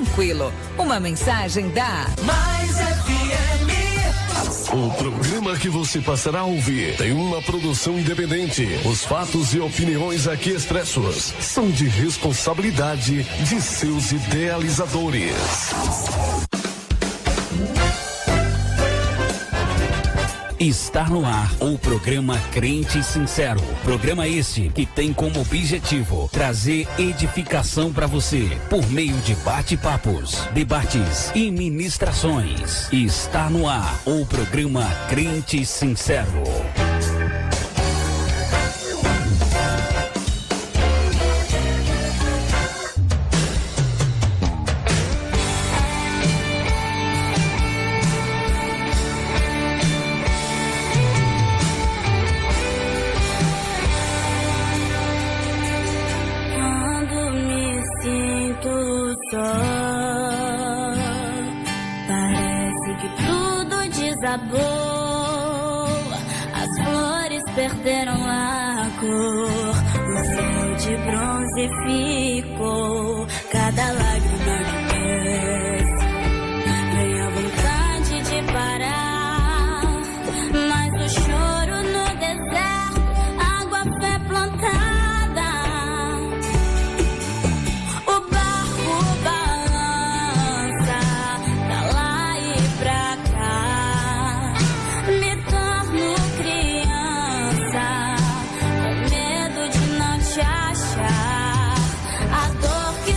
tranquilo. Uma mensagem da Mais FM. O programa que você passará a ouvir tem uma produção independente. Os fatos e opiniões aqui expressos são de responsabilidade de seus idealizadores. Está no ar o programa Crente Sincero. Programa este que tem como objetivo trazer edificação para você por meio de bate-papos, debates e ministrações. Está no ar o programa Crente Sincero. Parece que tudo desabou, as flores perderam a cor, o céu de bronze ficou, cada lágrima que desce, vem a vontade de parar, mas o choro no deserto, água fé plantada. A dor que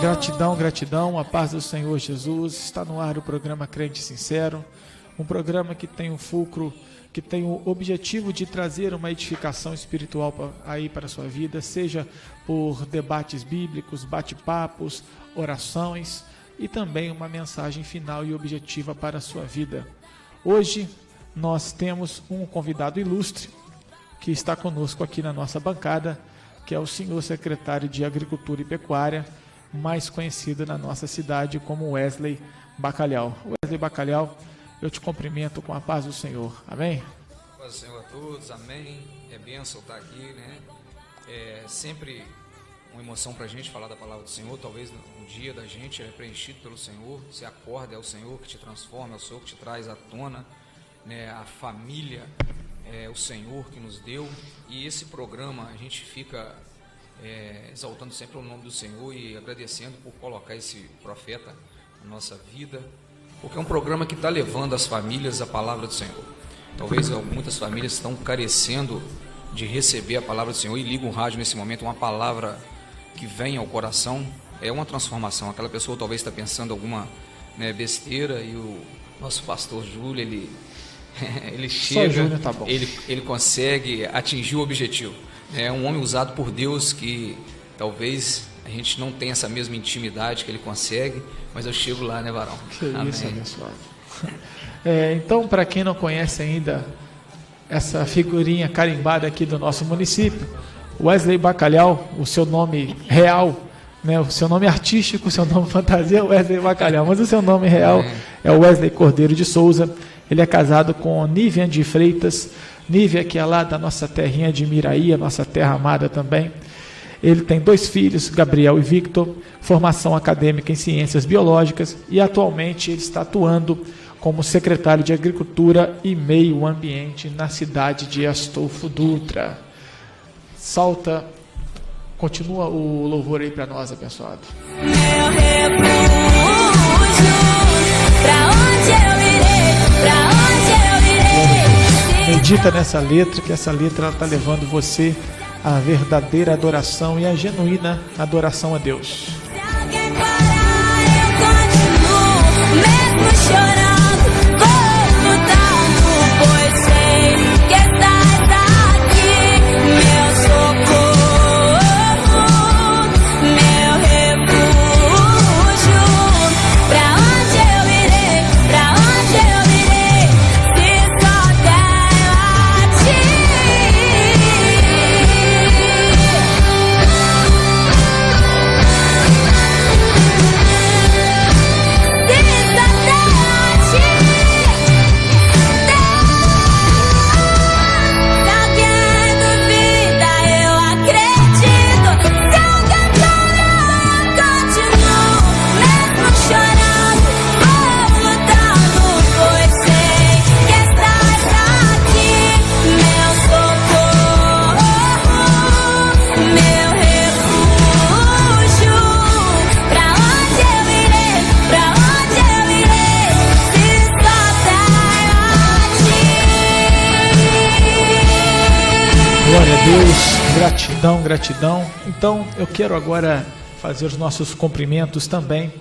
Gratidão, a paz do Senhor Jesus. Está no ar o programa Crente Sincero, um programa que tem um fulcro, que tem o objetivo de trazer uma edificação espiritual para a sua vida, seja por debates bíblicos, bate-papos, orações e também uma mensagem final e objetiva para a sua vida. Hoje nós temos um convidado ilustre que está conosco aqui na nossa bancada, que é o senhor secretário de Agricultura e Pecuária, mais conhecido na nossa cidade como Wesley Bacalhau. Wesley Bacalhau, eu te cumprimento com a paz do Senhor. Amém? Paz do Senhor a todos, amém. É bênção estar aqui, né? É sempre uma emoção para a gente falar da palavra do Senhor. Talvez um dia da gente é preenchido pelo Senhor. Você acorda, é o Senhor que te transforma, é o Senhor que te traz à tona, né? A família é o Senhor que nos deu. E esse programa a gente fica exaltando sempre o nome do Senhor e agradecendo por colocar esse profeta na nossa vida, porque é um programa que está levando as famílias a palavra do Senhor. Talvez muitas famílias estão carecendo de receber a palavra do Senhor e ligam o rádio nesse momento, uma palavra que vem ao coração, é uma transformação. Aquela pessoa talvez está pensando alguma besteira e o nosso pastor Júlio, ele chega, Júlio, tá bom. ele consegue atingir o objetivo. É um homem usado por Deus que talvez a gente não tenha essa mesma intimidade que ele consegue, mas eu chego lá, né, varão? Que Amém. isso, abençoado. Então, para quem não conhece ainda essa figurinha carimbada aqui do nosso município, Wesley Bacalhau, o seu nome real, né, o seu nome artístico, o seu nome fantasia é Wesley Bacalhau, mas o seu nome real é Wesley Cordeiro de Souza. Ele é casado com Nívia de Freitas. Nívia, que é lá da nossa terrinha de Miraí, a nossa terra amada também. Ele tem 2 filhos, Gabriel e Victor, formação acadêmica em ciências biológicas e atualmente ele está atuando como secretário de Agricultura e Meio Ambiente na cidade de Astolfo Dutra. Continua o louvor aí para nós, abençoado. Meu refúgio, pra onde eu irei, pra onde eu irei? Medita nessa letra, que essa letra está levando você à verdadeira adoração e à genuína adoração a Deus. Se alguém parar, eu continuo, mesmo chorando, vou lutando, pois sei que estás aqui, meu socorro, meu refúgio. Pra onde eu irei, pra onde eu irei, se só tenho a ti. Glória a Deus, gratidão. Então, eu quero agora fazer os nossos cumprimentos também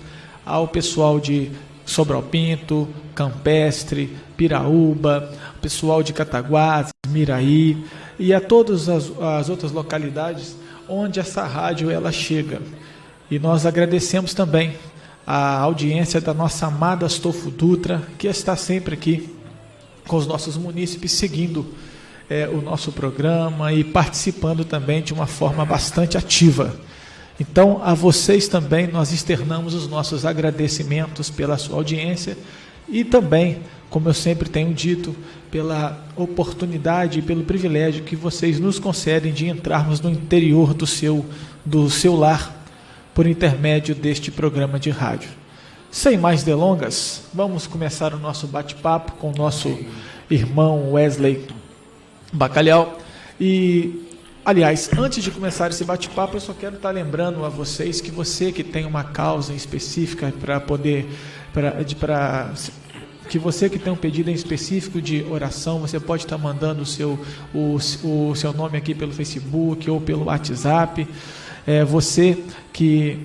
ao pessoal de Sobral Pinto, Campestre, Piraúba, pessoal de Cataguases, Miraí e a todas as outras localidades onde essa rádio ela chega. E nós agradecemos também a audiência da nossa amada Astolfo Dutra, que está sempre aqui com os nossos munícipes seguindo o nosso programa e participando também de uma forma bastante ativa. Então, a vocês também nós externamos os nossos agradecimentos pela sua audiência e também, como eu sempre tenho dito, pela oportunidade e pelo privilégio que vocês nos concedem de entrarmos no interior do seu lar por intermédio deste programa de rádio. Sem mais delongas, vamos começar o nosso bate-papo com o nosso irmão Wesley Bacalhau. E, aliás, antes de começar esse bate-papo, eu só quero estar lembrando a vocês que você que tem uma causa específica que você que tem um pedido em específico de oração, você pode estar mandando o seu nome aqui pelo Facebook ou pelo WhatsApp. Você que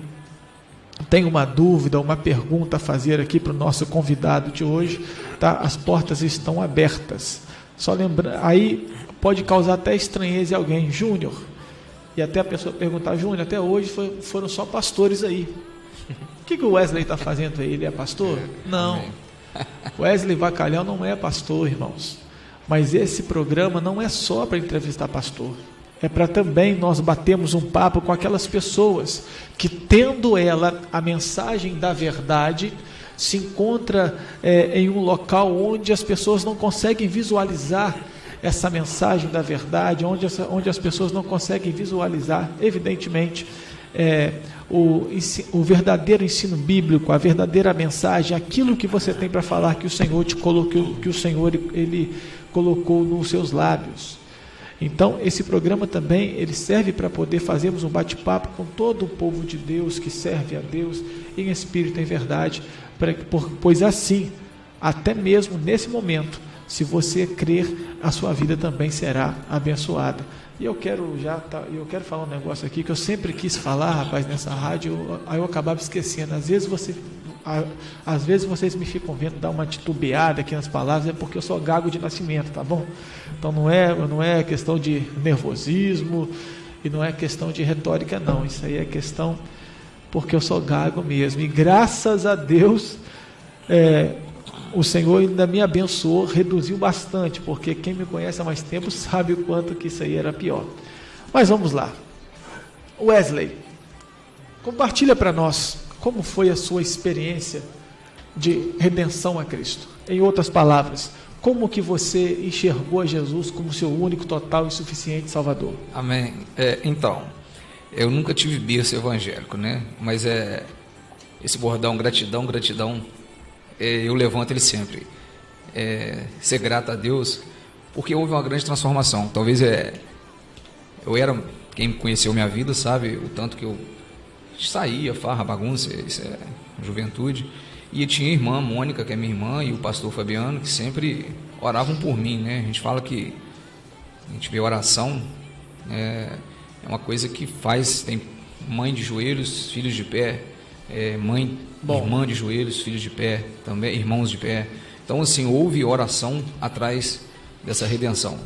tem uma dúvida, uma pergunta a fazer aqui para o nosso convidado de hoje, tá? As portas estão abertas. Só lembrando, aí pode causar até estranheza em alguém, Júnior, e até a pessoa perguntar, Júnior, até hoje foram só pastores aí. O que o Wesley está fazendo aí? Ele é pastor? Não. Wesley Bacalhau não é pastor, irmãos. Mas esse programa não é só para entrevistar pastor. É para também nós batermos um papo com aquelas pessoas que, tendo ela a mensagem da verdade, se encontra em um local onde as pessoas não conseguem visualizar essa mensagem da verdade, onde as pessoas não conseguem visualizar, evidentemente, o verdadeiro ensino bíblico, a verdadeira mensagem, aquilo que você tem para falar, que o Senhor te colocou, que o Senhor ele colocou nos seus lábios. Então, esse programa também, ele serve para poder fazermos um bate-papo com todo o povo de Deus, que serve a Deus em espírito e em verdade, pois assim, até mesmo nesse momento, se você crer, a sua vida também será abençoada. E eu quero falar um negócio aqui que eu sempre quis falar, rapaz, nessa rádio, aí eu acabava esquecendo. Às vezes vocês me ficam vendo dar uma titubeada aqui nas palavras, é porque eu sou gago de nascimento, tá bom? Então não é questão de nervosismo e não é questão de retórica, não. Isso aí é questão porque eu sou gago mesmo. E graças a Deus, o Senhor ainda me abençoou, reduziu bastante, porque quem me conhece há mais tempo sabe o quanto que isso aí era pior. Mas vamos lá. Wesley, compartilha para nós como foi a sua experiência de redenção a Cristo. Em outras palavras, como que você enxergou a Jesus como seu único, total e suficiente Salvador? Amém. Então, eu nunca tive berço evangélico, né? Mas esse bordão, gratidão, gratidão, eu levanto ele sempre. Ser grato a Deus, porque houve uma grande transformação. Talvez eu era, quem me conheceu minha vida sabe o tanto que eu saía, farra, bagunça, isso é juventude. E tinha a irmã Mônica, que é minha irmã, e o pastor Fabiano, que sempre oravam por mim, né? A gente fala que a gente vê oração, é uma coisa que faz, tem mãe de joelhos, filhos de pé, irmã de joelhos, filhos de pé, também irmãos de pé. Então, assim, houve oração atrás dessa redenção.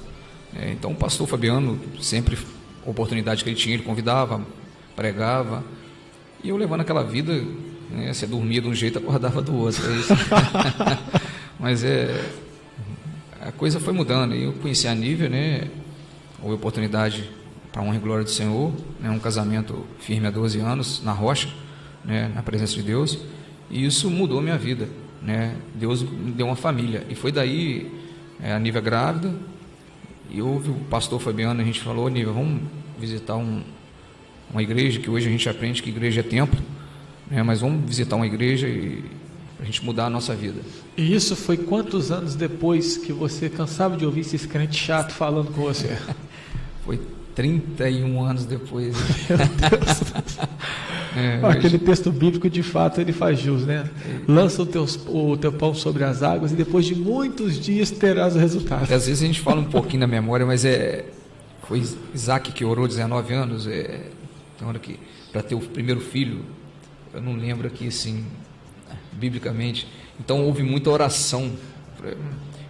Então, o pastor Fabiano, sempre, a oportunidade que ele tinha, ele convidava, pregava, e eu levando aquela vida, né, você dormia de um jeito, acordava do outro. Mas a coisa foi mudando. E eu conheci a Nívia, né, houve oportunidade para a honra e glória do Senhor, né, um casamento firme há 12 anos, na rocha, né, na presença de Deus, e isso mudou minha vida, né? Deus me deu uma família, e foi daí a Nívia grávida, e houve o pastor Fabiano, a gente falou, Nívia, vamos visitar uma igreja, que hoje a gente aprende que igreja é templo, né? Mas vamos visitar uma igreja para a gente mudar a nossa vida. E isso foi quantos anos depois que você cansava de ouvir esses crentes chato falando com você? Foi 31 anos depois. Meu Deus. Aquele texto bíblico, de fato, ele faz jus, né? Lança o teu pão sobre as águas e depois de muitos dias terás o resultado. Às vezes a gente fala um pouquinho na memória, mas foi Isaac que orou 19 anos, tem hora que para ter o primeiro filho, eu não lembro aqui assim, biblicamente. Então houve muita oração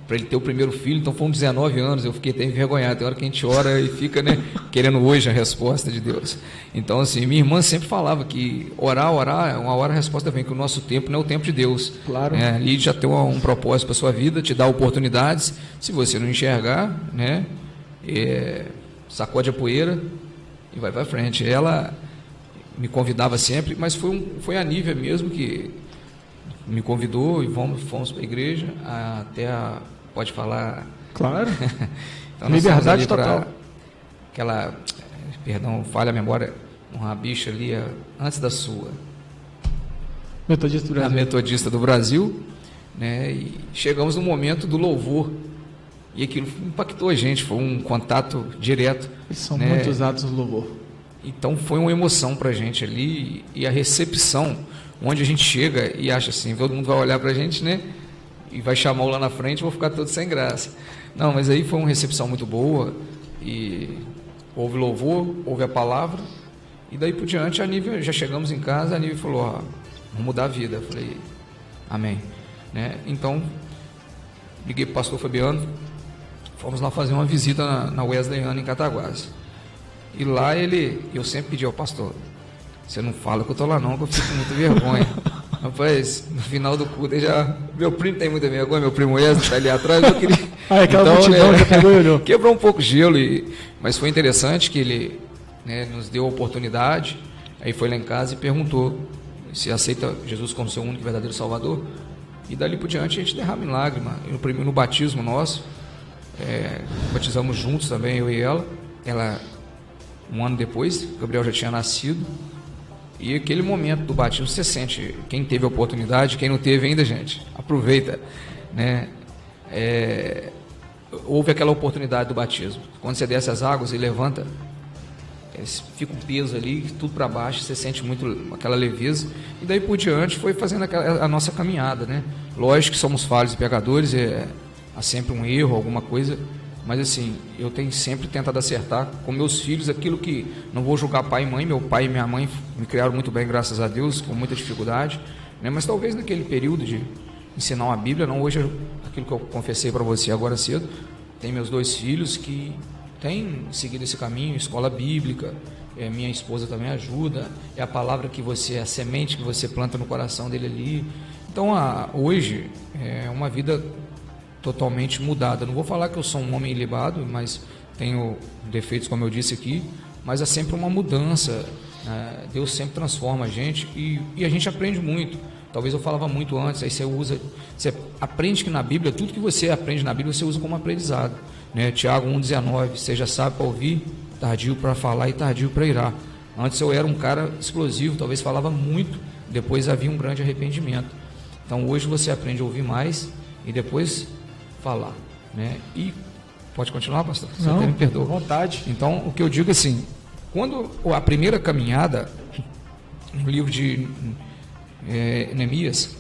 para ele ter o primeiro filho, então foram 19 anos, eu fiquei até envergonhado, tem hora que a gente ora e fica, né, querendo hoje a resposta de Deus. Então, assim, minha irmã sempre falava que orar, uma hora a resposta vem, que o nosso tempo não é o tempo de Deus. Claro. Ali já tem um propósito para a sua vida, te dá oportunidades, se você não enxergar, né, sacode a poeira e vai para frente. Ela me convidava sempre, mas foi a Nívia mesmo que me convidou e fomos para a igreja, pode falar? Claro. Então, liberdade total. Falha a memória, uma bicha ali antes da sua. Metodista do Brasil. A Metodista do Brasil, né? E chegamos no momento do louvor. E aquilo impactou a gente, foi um contato direto. Eles são, né? muito usados no louvor. Então foi uma emoção para a gente ali, e a recepção, onde a gente chega e acha assim, todo mundo vai olhar para a gente, né? E vai chamar lá na frente, vou ficar todo sem graça. Não, mas aí foi uma recepção muito boa, e houve louvor, houve a palavra, E daí por diante, a Nívia, já chegamos em casa, a Nívia falou, ó, vamos mudar a vida. Eu falei, amém. Né? Então, liguei para o pastor Fabiano, fomos lá fazer uma visita na Wesleyana, em Cataguases. E lá eu sempre pedi ao pastor, você não fala que eu estou lá não, que eu fico com muita vergonha. Rapaz, no final do culto, meu primo tem muita vergonha, meu primo Wesley está ali atrás, eu queria... aquela multidão já pegou e olhou. Quebrou um pouco o gelo, mas foi interessante que ele, né, nos deu a oportunidade, aí foi lá em casa e perguntou se aceita Jesus como seu único e verdadeiro Salvador, e dali por diante a gente derrama em lágrima. No batismo nosso, batizamos juntos também, eu e ela um ano depois, Gabriel já tinha nascido, e aquele momento do batismo você sente, quem teve a oportunidade, quem não teve ainda, gente, aproveita, né? Houve aquela oportunidade do batismo, quando você desce as águas e levanta, fica um peso ali, tudo para baixo, você sente muito aquela leveza, e daí por diante foi fazendo a nossa caminhada, né? Lógico que somos falhos e pecadores, há sempre um erro, alguma coisa, mas assim, eu tenho sempre tentado acertar com meus filhos aquilo que, não vou julgar pai e mãe, meu pai e minha mãe me criaram muito bem, graças a Deus, com muita dificuldade, né? Mas talvez naquele período de ensinar uma Bíblia, não hoje, aquilo que eu confessei para você agora cedo, tem meus 2 filhos que têm seguido esse caminho, escola bíblica, minha esposa também ajuda, é a palavra que você, a semente que você planta no coração dele ali. Então, hoje é uma vida totalmente mudada. Não vou falar que eu sou um homem ilibado, mas tenho defeitos, como eu disse aqui, mas é sempre uma mudança, né? Deus sempre transforma a gente e a gente aprende muito. Talvez eu falava muito antes, aí você aprende que na Bíblia, tudo que você aprende na Bíblia, você usa como aprendizado, né? Tiago 1,19, seja sábio para ouvir, tardio para falar e tardio para irar. Antes eu era um cara explosivo, talvez falava muito, depois havia um grande arrependimento. Então hoje você aprende a ouvir mais e depois falar, né? E pode continuar, pastor? Você até me perdoa. À vontade. Então, o que eu digo assim, quando a primeira caminhada no livro de Neemias,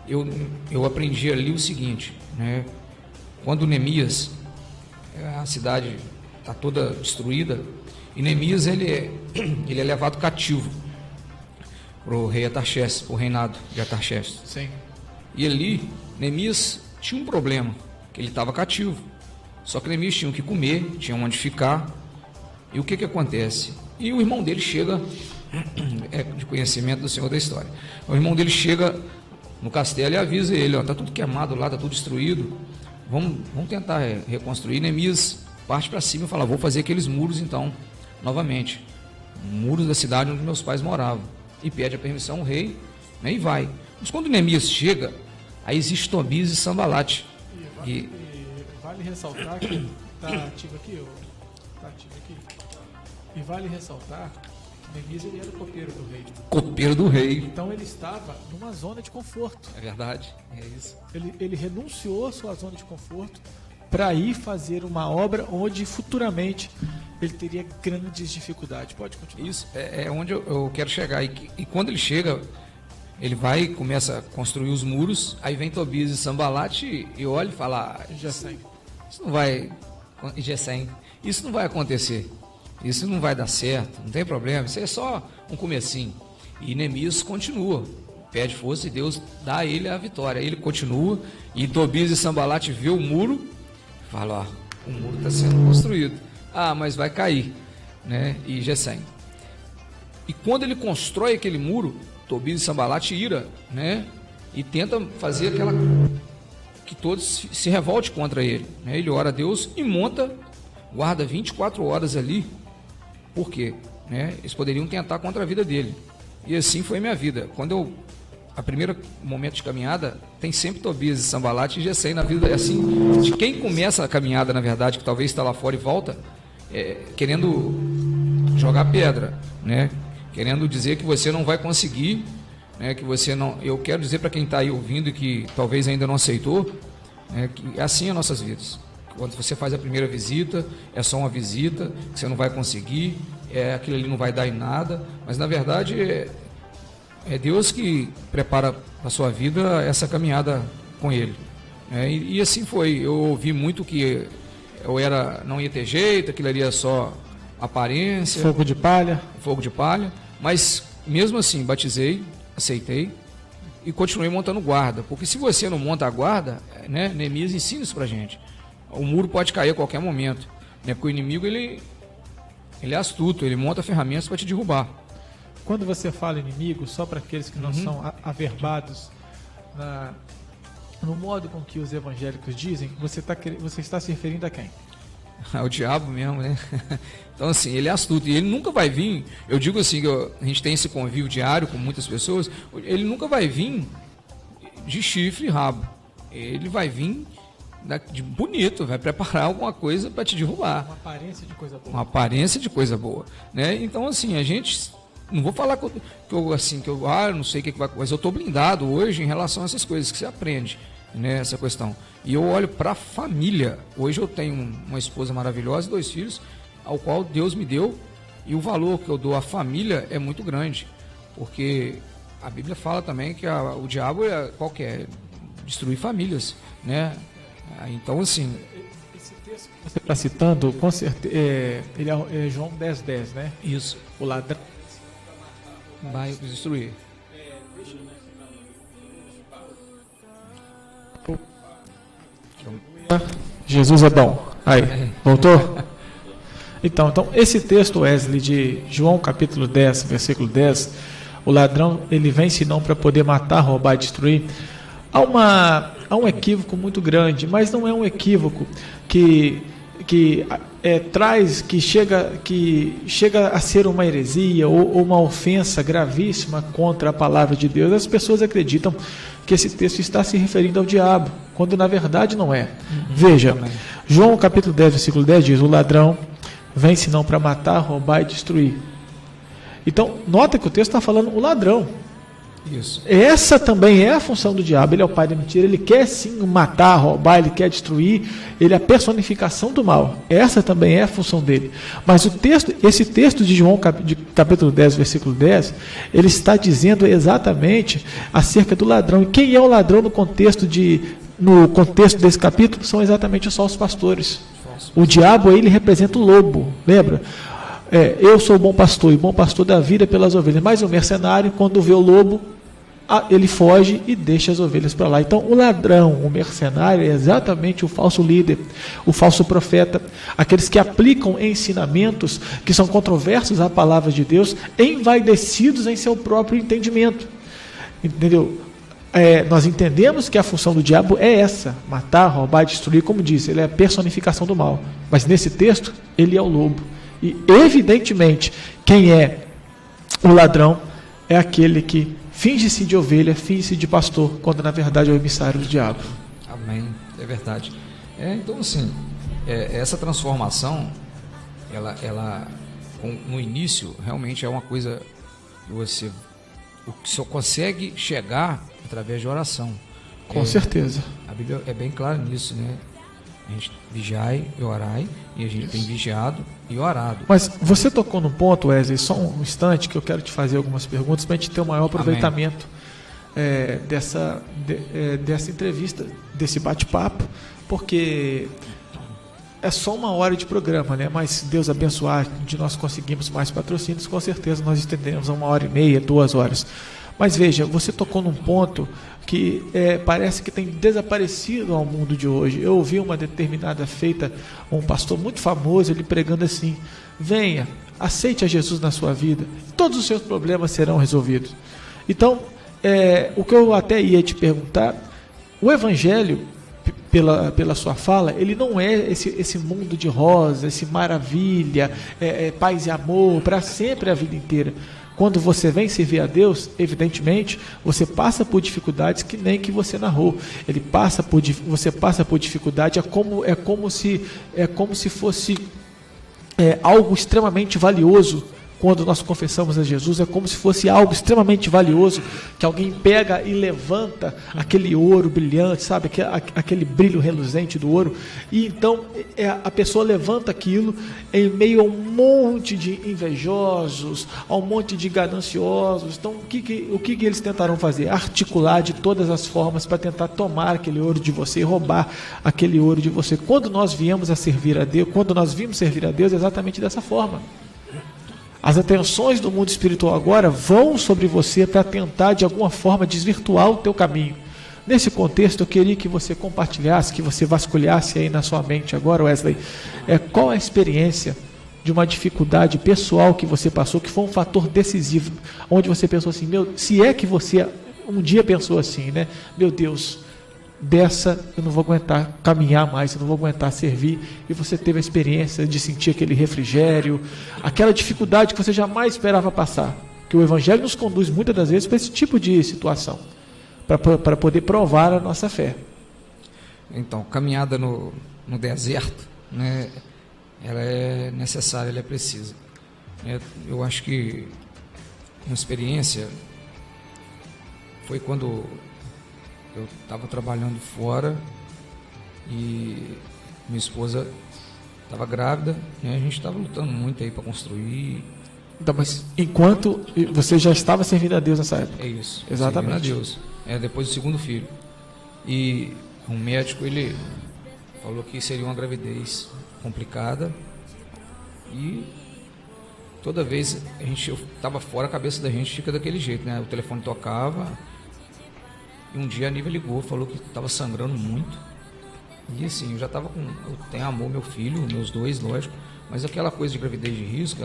eu aprendi ali o seguinte, né? Quando Neemias, a cidade está toda destruída, e Neemias ele é levado cativo para o rei Atarxerxes, o reinado de Atarxerxes. Sim. E ali, Neemias tinha um problema, que ele estava cativo. Só que Neemias tinha o que comer, tinha onde ficar. E o que acontece? E o irmão dele chega, de conhecimento do Senhor da história, o irmão dele chega no castelo e avisa ele, está tudo queimado lá, está tudo destruído, vamos tentar reconstruir. Neemias parte para cima e fala, vou fazer aqueles muros então, novamente, muros da cidade onde meus pais moravam, e pede a permissão ao rei, né, e vai. Mas quando Neemias chega, aí existe Tobias e Sambalate. E vale ressaltar que está ativo aqui, e vale ressaltar que Neemias ele era o copeiro do rei. Copeiro do rei. Então ele estava numa zona de conforto. É verdade, é isso. Ele renunciou à sua zona de conforto para ir fazer uma obra onde futuramente ele teria grandes dificuldades. Pode continuar. Isso é onde eu quero chegar. E quando ele chega, ele vai e começa a construir os muros, aí vem Tobias e Sambalate e olha e fala, isso não vai, isso não vai acontecer, isso não vai dar certo, não tem problema, isso é só um comecinho. E Neemias continua, pede força e Deus dá a ele a vitória. Ele continua e Tobias e Sambalate vê o muro, fala, o muro está sendo construído, mas vai cair, né? E Gesem. E quando ele constrói aquele muro, Tobias e Sambalate ira, né? E tenta fazer aquela que todos se revolte contra ele, né? Ele ora a Deus e guarda 24 horas ali. Por quê? Né? Eles poderiam tentar contra a vida dele. E assim foi minha vida. A primeira momento de caminhada, tem sempre Tobias e Sambalate e Gesem na vida. É assim, de quem começa a caminhada, na verdade, que talvez está lá fora e volta, querendo jogar pedra, né? Querendo dizer que você não vai conseguir, né? Que você não. Eu quero dizer para quem está aí ouvindo e que talvez ainda não aceitou, né? Que é assim as nossas vidas. Quando você faz a primeira visita, é só uma visita, que você não vai conseguir, aquilo ali não vai dar em nada, mas na verdade é Deus que prepara a sua vida essa caminhada com Ele. E assim foi. Eu ouvi muito que não ia ter jeito, aquilo ali é só aparência, Fogo de palha. mas mesmo assim batizei, aceitei e continuei montando guarda, porque se você não monta a guarda, né, Neemias ensina isso pra gente, o muro pode cair a qualquer momento, né, porque o inimigo ele é astuto, ele monta ferramentas para te derrubar. Quando você fala inimigo, só para aqueles que não são averbados no modo com que os evangélicos dizem, você está se referindo a quem? O diabo mesmo, né? Então, assim, ele é astuto e ele nunca vai vir. Eu digo assim, que a gente tem esse convívio diário com muitas pessoas. Ele nunca vai vir de chifre e rabo. Ele vai vir de bonito, vai preparar alguma coisa para te derrubar. Uma aparência de coisa boa. Uma aparência de coisa boa, né? Então, assim, a gente... Não vou falar que eu não sei o que vai... Mas eu estou blindado hoje em relação a essas coisas que você aprende, né? Essa questão. E eu olho para a família. Hoje eu tenho uma esposa maravilhosa e 2 filhos, ao qual Deus me deu, e o valor que eu dou à família é muito grande, porque a Bíblia fala também que o diabo qual que é? Destruir famílias, né? Então, assim... Esse texto que você está citando, com certeza, ele é João 10:10, né? Isso. O ladrão vai destruir. Jesus é bom. Aí, voltou? Então, esse texto, Wesley, de João capítulo 10, versículo 10, o ladrão, ele vem senão para poder matar, roubar e destruir. Há um equívoco muito grande, mas não é um equívoco que chega a ser uma heresia ou uma ofensa gravíssima contra a palavra de Deus. As pessoas acreditam que esse texto está se referindo ao diabo, quando na verdade não é. Veja, João capítulo 10, versículo 10 diz: o ladrão vem senão para matar, roubar e destruir. Então, nota que o texto está falando o ladrão. Isso. Essa também é a função do diabo. Ele é o pai da mentira, ele quer sim matar, roubar, ele quer destruir, ele é a personificação do mal. Essa também é a função dele. Mas esse texto de João capítulo 10, versículo 10, ele está dizendo exatamente acerca do ladrão. E quem é o ladrão no contexto desse capítulo? São exatamente os falsos pastores. O diabo, ele representa o lobo, lembra? Eu sou o bom pastor, e o bom pastor dá vida pelas ovelhas. Mas o mercenário, quando vê o lobo, ele foge e deixa as ovelhas para lá. Então, o ladrão, o mercenário, é exatamente o falso líder, o falso profeta, aqueles que aplicam ensinamentos que são controversos à palavra de Deus, envaidecidos em seu próprio entendimento. Entendeu? Nós entendemos que a função do diabo é essa: matar, roubar, destruir, como disse, ele é a personificação do mal. Mas nesse texto, ele é o lobo. E, evidentemente, quem é o ladrão é aquele que finge-se de ovelha, finge-se de pastor, quando na verdade é o emissário do diabo. Amém, é verdade. Então, assim, essa transformação, ela no início, realmente é uma coisa que você só consegue chegar através de oração. Com certeza. A Bíblia é bem clara nisso, né? A gente vigiai e orai, e a gente tem vigiado e orado. Mas você tocou num ponto, Wesley, só um instante, que eu quero te fazer algumas perguntas para a gente ter um maior aproveitamento dessa entrevista, desse bate-papo, porque é só 1 hora de programa, né? Mas se Deus abençoar, de nós conseguimos mais patrocínios, com certeza nós estendemos a 1h30, 2 horas. Mas veja, você tocou num ponto que parece que tem desaparecido ao mundo de hoje. Eu ouvi uma determinada feita, um pastor muito famoso, ele pregando assim: venha, aceite a Jesus na sua vida, todos os seus problemas serão resolvidos. Então, o que eu até ia te perguntar, o Evangelho, pela sua fala, ele não é esse mundo de rosa, esse maravilha, paz e amor, para sempre, a vida inteira. Quando você vem servir a Deus, evidentemente, você passa por dificuldades que nem que você narrou. Você passa por dificuldade, é como se fosse algo extremamente valioso quando nós confessamos a Jesus, é como se fosse algo extremamente valioso, que alguém pega e levanta aquele ouro brilhante, sabe, aquele brilho reluzente do ouro, e então a pessoa levanta aquilo em meio a um monte de invejosos, a um monte de gananciosos. Então o que eles tentarão fazer? Articular de todas as formas para tentar tomar aquele ouro de você e roubar aquele ouro de você. Quando nós viemos a servir a Deus, quando nós vimos servir a Deus, é exatamente dessa forma. As atenções do mundo espiritual agora vão sobre você para tentar de alguma forma desvirtuar o teu caminho. Nesse contexto, eu queria que você compartilhasse, que você vasculhasse aí na sua mente agora, Wesley, qual a experiência de uma dificuldade pessoal que você passou, que foi um fator decisivo, onde você pensou assim, se é que você um dia pensou assim, né? Meu Deus, dessa eu não vou aguentar caminhar mais, eu não vou aguentar servir, e você teve a experiência de sentir aquele refrigério, aquela dificuldade que você jamais esperava passar, que o Evangelho nos conduz muitas das vezes para esse tipo de situação, para poder provar a nossa fé. Então, caminhada no deserto, né, ela é necessária, ela é precisa. Eu acho que uma experiência foi quando eu estava trabalhando fora e minha esposa estava grávida, e a gente estava lutando muito aí para construir. Então, mas enquanto você já estava servindo a Deus nessa época? É isso. Exatamente. Servindo a Deus. Depois do segundo filho. E um médico, ele falou que seria uma gravidez complicada, e toda vez eu estava fora, a cabeça da gente fica daquele jeito, né? O telefone tocava. E um dia a Nívia ligou, falou que estava sangrando muito. E assim, eu já estava eu tenho amor, meu filho, meus dois, lógico. Mas aquela coisa de gravidez de risco,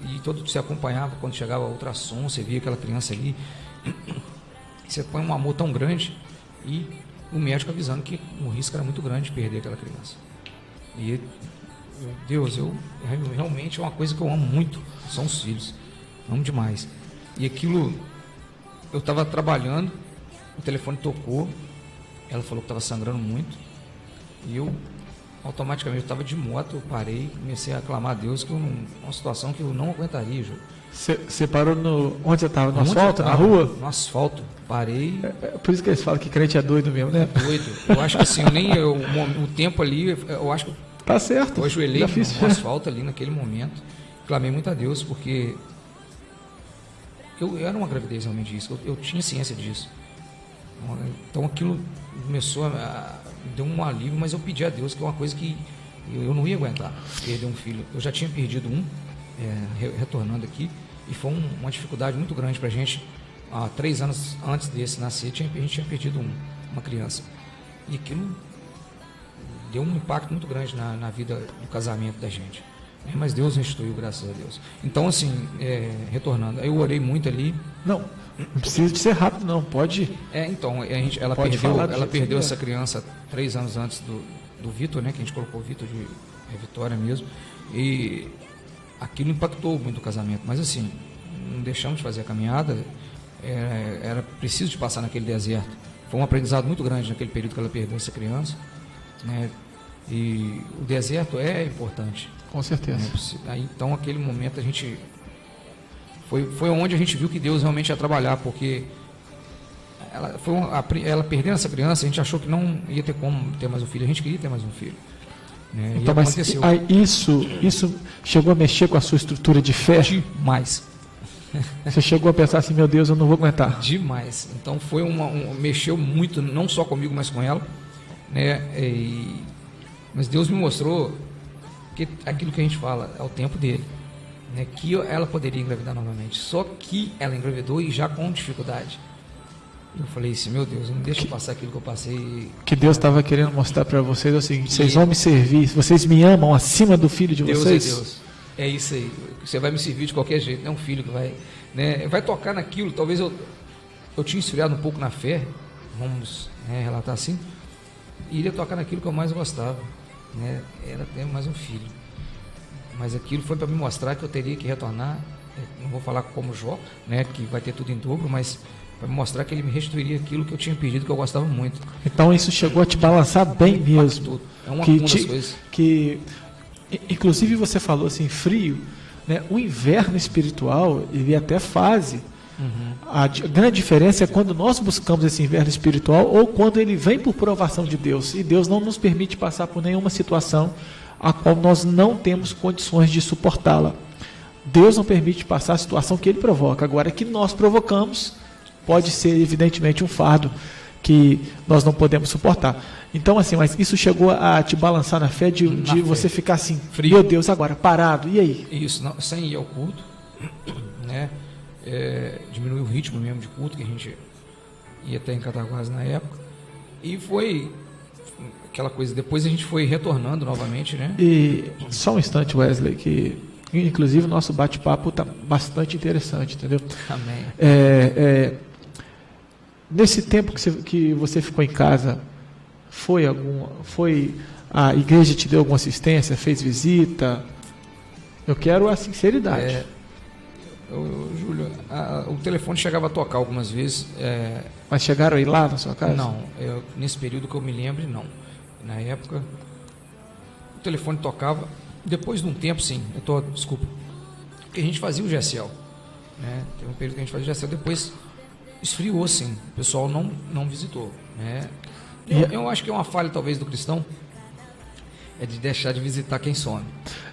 e todo se acompanhava quando chegava o ultrassom, você via aquela criança ali. Você põe um amor tão grande, e o médico avisando que o risco era muito grande de perder aquela criança. E Deus, realmente é uma coisa que eu amo muito, são os filhos. Amo demais. E aquilo, eu estava trabalhando, o telefone tocou, ela falou que estava sangrando muito, e eu automaticamente estava de moto, eu parei, comecei a clamar a Deus, que uma situação que eu não aguentaria, Júlio. Você parou onde você estava? No asfalto? Na rua? No asfalto, parei. Por isso que eles falam que crente é doido mesmo, né? Doido. Eu acho que assim, o tempo ali, eu acho que tá certo. Eu ajoelhei no asfalto ali naquele momento, clamei muito a Deus, porque eu era uma gravidez realmente disso, eu tinha ciência disso. Então aquilo começou deu um alívio, mas eu pedi a Deus, que é uma coisa que eu não ia aguentar, perder um filho. Eu já tinha perdido retornando aqui, e foi uma dificuldade muito grande pra gente. 3 anos antes desse nascer, a gente tinha perdido uma criança, e aquilo deu um impacto muito grande na vida do casamento da gente. Mas Deus restituiu, graças a Deus. Então, assim, retornando, eu orei muito ali. Não precisa de ser rápido, não, pode. Então, ela perdeu essa criança 3 anos antes do Vitor, né? Que a gente colocou o Vitor de Vitória mesmo. E aquilo impactou muito o casamento. Mas, assim, não deixamos de fazer a caminhada. Era preciso de passar naquele deserto. Foi um aprendizado muito grande naquele período que ela perdeu essa criança, né? E o deserto é importante. Com certeza. Então, aquele momento, a gente foi onde a gente viu que Deus realmente ia trabalhar, porque ela perdendo essa criança, a gente achou que não ia ter como ter mais um filho. A gente queria ter mais um filho, né? Então, mas isso chegou a mexer com a sua estrutura de fé? Demais. Você chegou a pensar assim, meu Deus, eu não vou aguentar. Demais. Então foi mexeu muito, não só comigo, mas com ela, né? Mas Deus me mostrou que aquilo que a gente fala é o tempo dele, né? Que ela poderia engravidar novamente. Só que ela engravidou, e já com dificuldade. Eu falei assim, meu Deus, não deixa eu passar aquilo que eu passei. Que Deus estava querendo mostrar para vocês assim, vocês vão me servir, vocês me amam acima do filho de vocês. Deus é Deus. É isso aí. Você vai me servir de qualquer jeito, não é um filho que vai, né, vai tocar naquilo. Talvez eu tinha esfriado um pouco na fé, vamos, né, relatar assim, e iria tocar naquilo que eu mais gostava, né, era ter mais um filho. Mas aquilo foi para me mostrar que eu teria que retornar, não vou falar como Jó, né, que vai ter tudo em dobro, mas para me mostrar que ele me restituiria aquilo que eu tinha perdido, que eu gostava muito. Então isso chegou a te balançar bem mesmo. É uma das coisas. Inclusive você falou assim, frio, né? O inverno espiritual, ele é até fase. A grande diferença é quando nós buscamos esse inverno espiritual ou quando ele vem por provação de Deus. E Deus não nos permite passar por nenhuma situação a qual nós não temos condições de suportá-la. Deus não permite passar a situação que ele provoca. Agora, que nós provocamos, pode ser evidentemente um fardo que nós não podemos suportar. Então, assim, mas isso chegou a te balançar na fé de você ficar assim, frio. Meu Deus, agora, parado, e aí? Isso, não, sem ir ao culto, né? Diminuiu o ritmo mesmo de culto, que a gente ia até em Cataguases na época, e foi aquela coisa, depois a gente foi retornando novamente, né? E só um instante, Wesley, que inclusive o nosso bate-papo está bastante interessante, entendeu? Amém. Nesse tempo que você ficou em casa, a igreja te deu alguma assistência, fez visita? Eu quero a sinceridade. Júlio, o telefone chegava a tocar algumas vezes. Mas chegaram aí lá na sua casa? Não, nesse período que eu me lembro, não. Na época, o telefone tocava. Depois de um tempo, sim. Desculpa. Porque a gente fazia o GSL. Né? Teve um período que a gente fazia o GSL. Depois esfriou, sim. O pessoal não visitou. Né? Eu acho que é uma falha, talvez, do cristão. É de deixar de visitar quem some.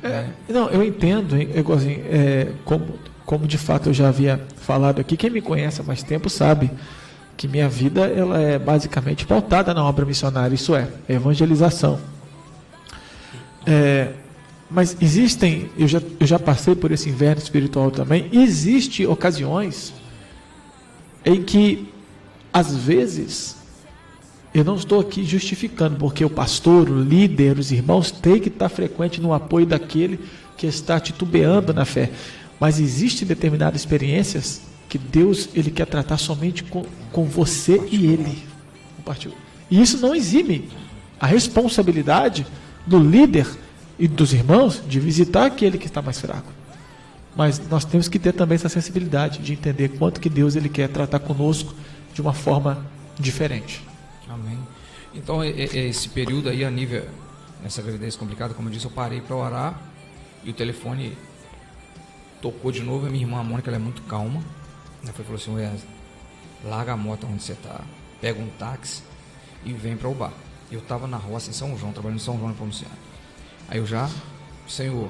Né? Não, eu entendo. Igualzinho, como de fato eu já havia falado aqui, quem me conhece há mais tempo sabe que minha vida ela é basicamente pautada na obra missionária, isso é evangelização. Mas existem, eu já passei por esse inverno espiritual também, existem ocasiões em que, às vezes, eu não estou aqui justificando, porque o pastor, o líder, os irmãos têm que estar frequente no apoio daquele que está titubeando na fé. Mas existem determinadas experiências que Deus ele quer tratar somente com você e ele. E isso não exime a responsabilidade do líder e dos irmãos de visitar aquele que está mais fraco. Mas nós temos que ter também essa sensibilidade de entender quanto que Deus ele quer tratar conosco de uma forma diferente. Amém. Então, esse período aí, a nível, nessa gravidez complicada, como eu disse, eu parei para orar e o telefone tocou de novo. A minha irmã, a Mônica, ela é muito calma. Ela falou assim, Wesley, larga a moto onde você está, pega um táxi e vem para o bar. Eu estava na roça em São João, trabalhando em São João, em Pomuciano. Aí eu já, Senhor,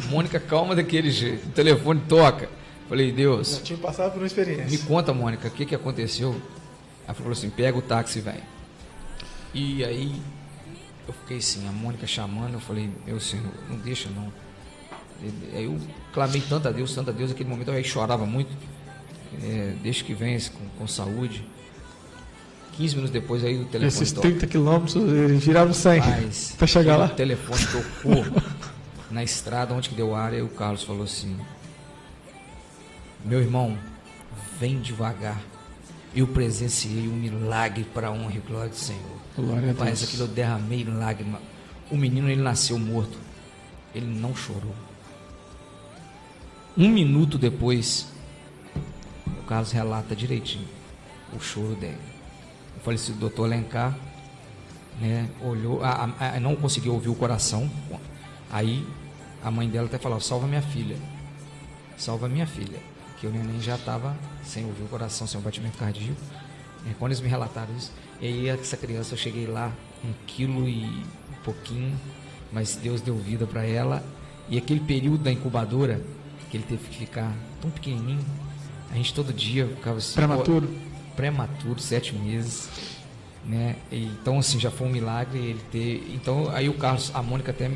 Mônica, calma daquele jeito, o telefone toca. Falei, Deus, já tinha passado por uma experiência. Me conta, Mônica, o que aconteceu? Ela falou assim, pega o táxi e vem. E aí eu fiquei assim, a Mônica chamando, eu falei, meu Senhor, não deixa não. Aí eu clamei tanto a Deus, naquele momento eu aí chorava muito. Deixa que venha com saúde. 15 minutos depois aí o telefone esses 30 quilômetros viraram 100 para chegar lá. O telefone tocou na estrada onde que deu área e o Carlos falou assim, meu irmão, vem devagar. Eu presenciei um milagre para a honra e glória do Senhor. Glória a Deus. Mas aquilo eu derramei lágrima. O menino, ele nasceu morto. Ele não chorou. 1 minuto depois, o Carlos relata direitinho o choro dele. Eu falei assim, doutor Alencar, né, olhou, não conseguiu ouvir o coração. Aí a mãe dela até falou, salva minha filha, que o neném já estava sem ouvir o coração, sem o batimento cardíaco. Quando eles me relataram isso, e aí essa criança, eu cheguei lá 1 quilo e pouquinho, mas Deus deu vida para ela. E aquele período da incubadora, que ele teve que ficar tão pequenininho, a gente todo dia ficava assim, prematuro, 7 meses, né? Então assim, já foi um milagre ele ter. Então aí o Carlos, a Mônica até,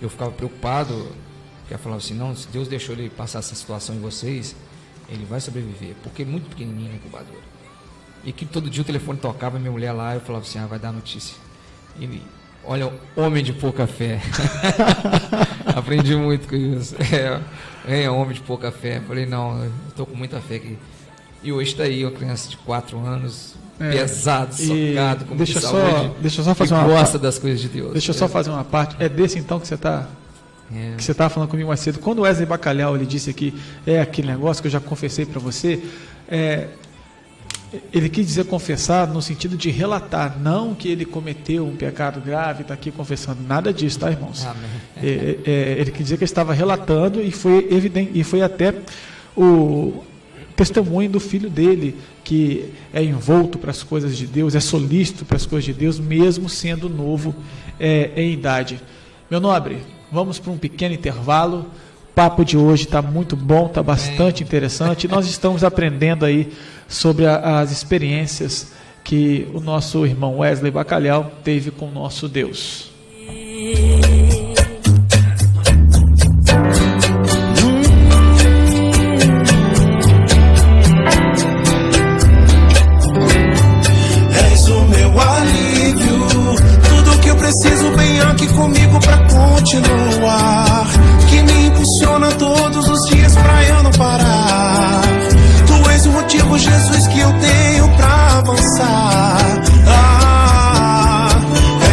eu ficava preocupado, porque ela falava assim, não, se Deus deixou ele passar essa situação em vocês, ele vai sobreviver, porque é muito pequenininho na incubadora. E que todo dia o telefone tocava, minha mulher lá, eu falava assim, vai dar notícia. E olha, homem de pouca fé. Aprendi muito com isso. Homem de pouca fé. Falei, não, eu estou com muita fé aqui. E hoje está aí uma criança de 4 anos, pesado, socado, com muita saúde. Deixa eu só fazer uma gosta das coisas de Deus. Deixa eu só fazer uma parte. É desse então que você está... que você estava falando comigo mais cedo. Quando o Wesley Bacalhau ele disse aqui, aquele negócio que eu já confessei para você, ele quis dizer confessar no sentido de relatar, não que ele cometeu um pecado grave, está aqui confessando, nada disso, tá, irmãos? Ele quis dizer que ele estava relatando e foi evidente, e foi até o testemunho do filho dele, que é envolto para as coisas de Deus, é solícito para as coisas de Deus, mesmo sendo novo em idade. Meu nobre, vamos para um pequeno intervalo. O papo de hoje está muito bom, está bastante interessante. Nós estamos aprendendo aí sobre as experiências que o nosso irmão Wesley Bacalhau teve com o nosso Deus. És o meu alívio, tudo que eu preciso vem aqui comigo pra continuar, que me impulsiona todos os dias pra eu não parar. Tu és o motivo, Jesus, que eu tenho pra avançar.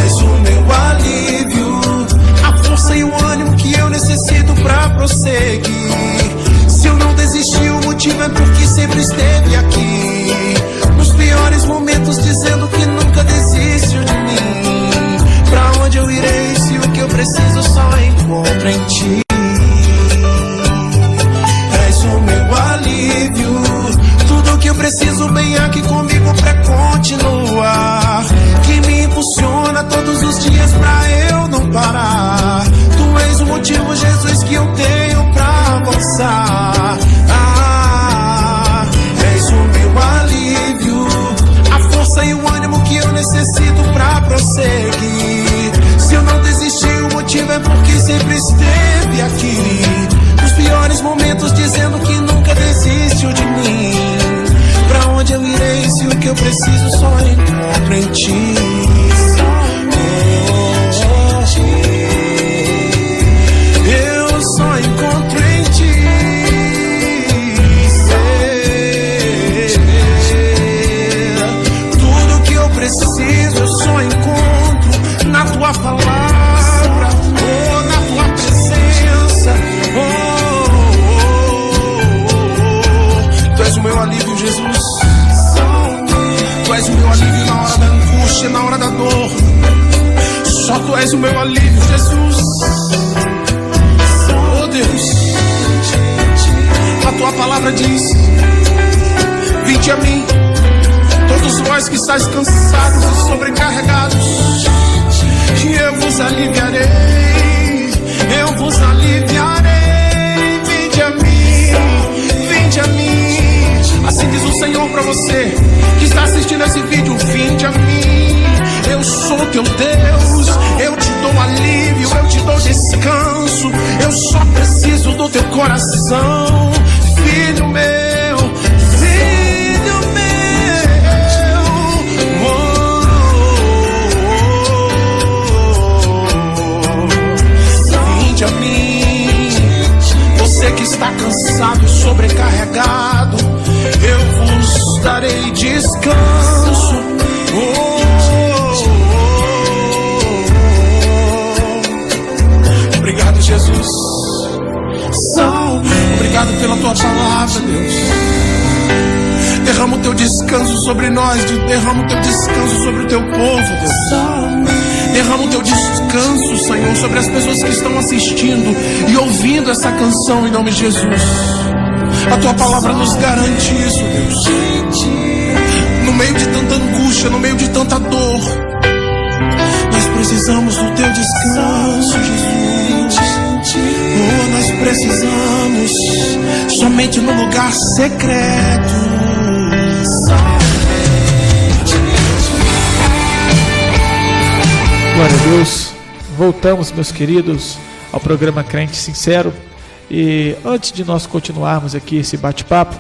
És o meu alívio, a força e o ânimo que eu necessito pra prosseguir. Se eu não desisti, o motivo é porque sempre esteve aqui, nos piores momentos, dizendo que nunca desistiu de mim. Pra onde eu irei se o que eu preciso só encontro em ti? És o meu alívio, tudo que eu preciso vem aqui comigo pra continuar, que me impulsiona todos os dias pra eu não parar. Tu és o motivo, Jesus, que eu tenho pra avançar. És o meu alívio, a força e o ânimo que eu necessito pra prosseguir. Se eu não desisti, o motivo é porque sempre esteve aqui, nos piores momentos, dizendo que nunca desistiu de mim. Pra onde eu irei se o que eu preciso só encontro em ti? Eu só encontro em ti. Tudo que eu preciso eu só encontro na tua palavra, na tua presença. Tu és o meu alívio, Jesus. Tu és o meu alívio na hora da angústia, na hora da dor. Só tu és o meu alívio, Jesus. Oh Deus, a tua palavra diz: vinde a mim, todos vós que estáis cansados e sobrecarregados, e eu vos aliviarei, eu vos aliviarei. Vinde a mim, vinde a mim. Assim diz o Senhor pra você que está assistindo esse vídeo: vinde a mim, eu sou teu Deus, eu te dou alívio, eu te dou descanso, eu só preciso do teu coração. Filho meu, filho meu, vinde a mim, você que está cansado e sobrecarregado, eu vos darei descanso. Obrigado, Jesus. Obrigado pela tua palavra, Deus. Derrama o teu descanso sobre nós, derrama o teu descanso sobre o teu povo, Deus. Derrama o teu descanso, Senhor, sobre as pessoas que estão assistindo e ouvindo essa canção, em nome de Jesus. A tua palavra nos garante isso, Deus. No meio de tanta angústia, no meio de tanta dor, nós precisamos do teu descanso, Jesus. Oh, nós precisamos somente no lugar secreto. Glória a Deus. Voltamos, meus queridos, ao programa Crente Sincero. E antes de nós continuarmos aqui esse bate-papo,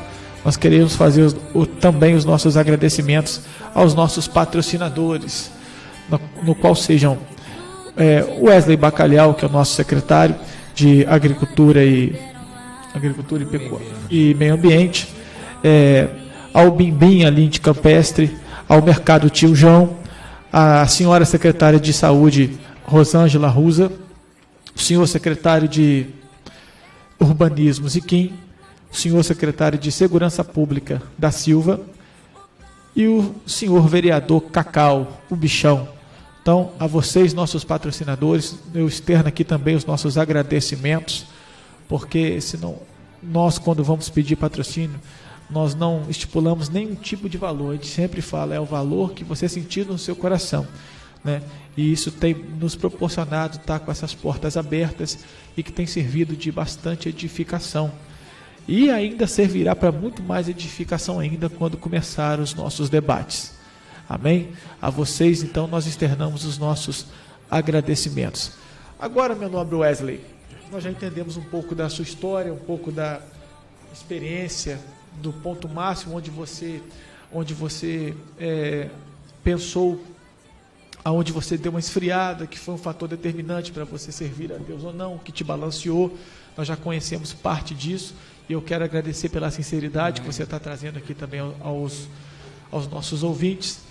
nós queremos fazer também os nossos agradecimentos aos nossos patrocinadores, no qual sejam Wesley Bacalhau, que é o nosso secretário de Agricultura e Pecuária e Meio Ambiente, ao Bimbim Alinte Campestre, ao Mercado Tio João, a senhora secretária de Saúde Rosângela Rusa, o senhor secretário de Urbanismo Ziquim, o senhor secretário de Segurança Pública da Silva, e o senhor vereador Cacau, o bichão. Então, a vocês, nossos patrocinadores, eu externo aqui também os nossos agradecimentos, porque senão nós, quando vamos pedir patrocínio, nós não estipulamos nenhum tipo de valor. A gente sempre fala, é o valor que você sentir no seu coração, né? E isso tem nos proporcionado estar com essas portas abertas e que tem servido de bastante edificação. E ainda servirá para muito mais edificação ainda quando começar os nossos debates. Amém? A vocês, então, nós externamos os nossos agradecimentos. Agora, meu nobre Wesley, nós já entendemos um pouco da sua história, um pouco da experiência, do ponto máximo onde você pensou, aonde você deu uma esfriada, que foi um fator determinante para você servir a Deus ou não, que te balanceou. Nós já conhecemos parte disso e eu quero agradecer pela sinceridade que você está trazendo aqui também aos nossos ouvintes.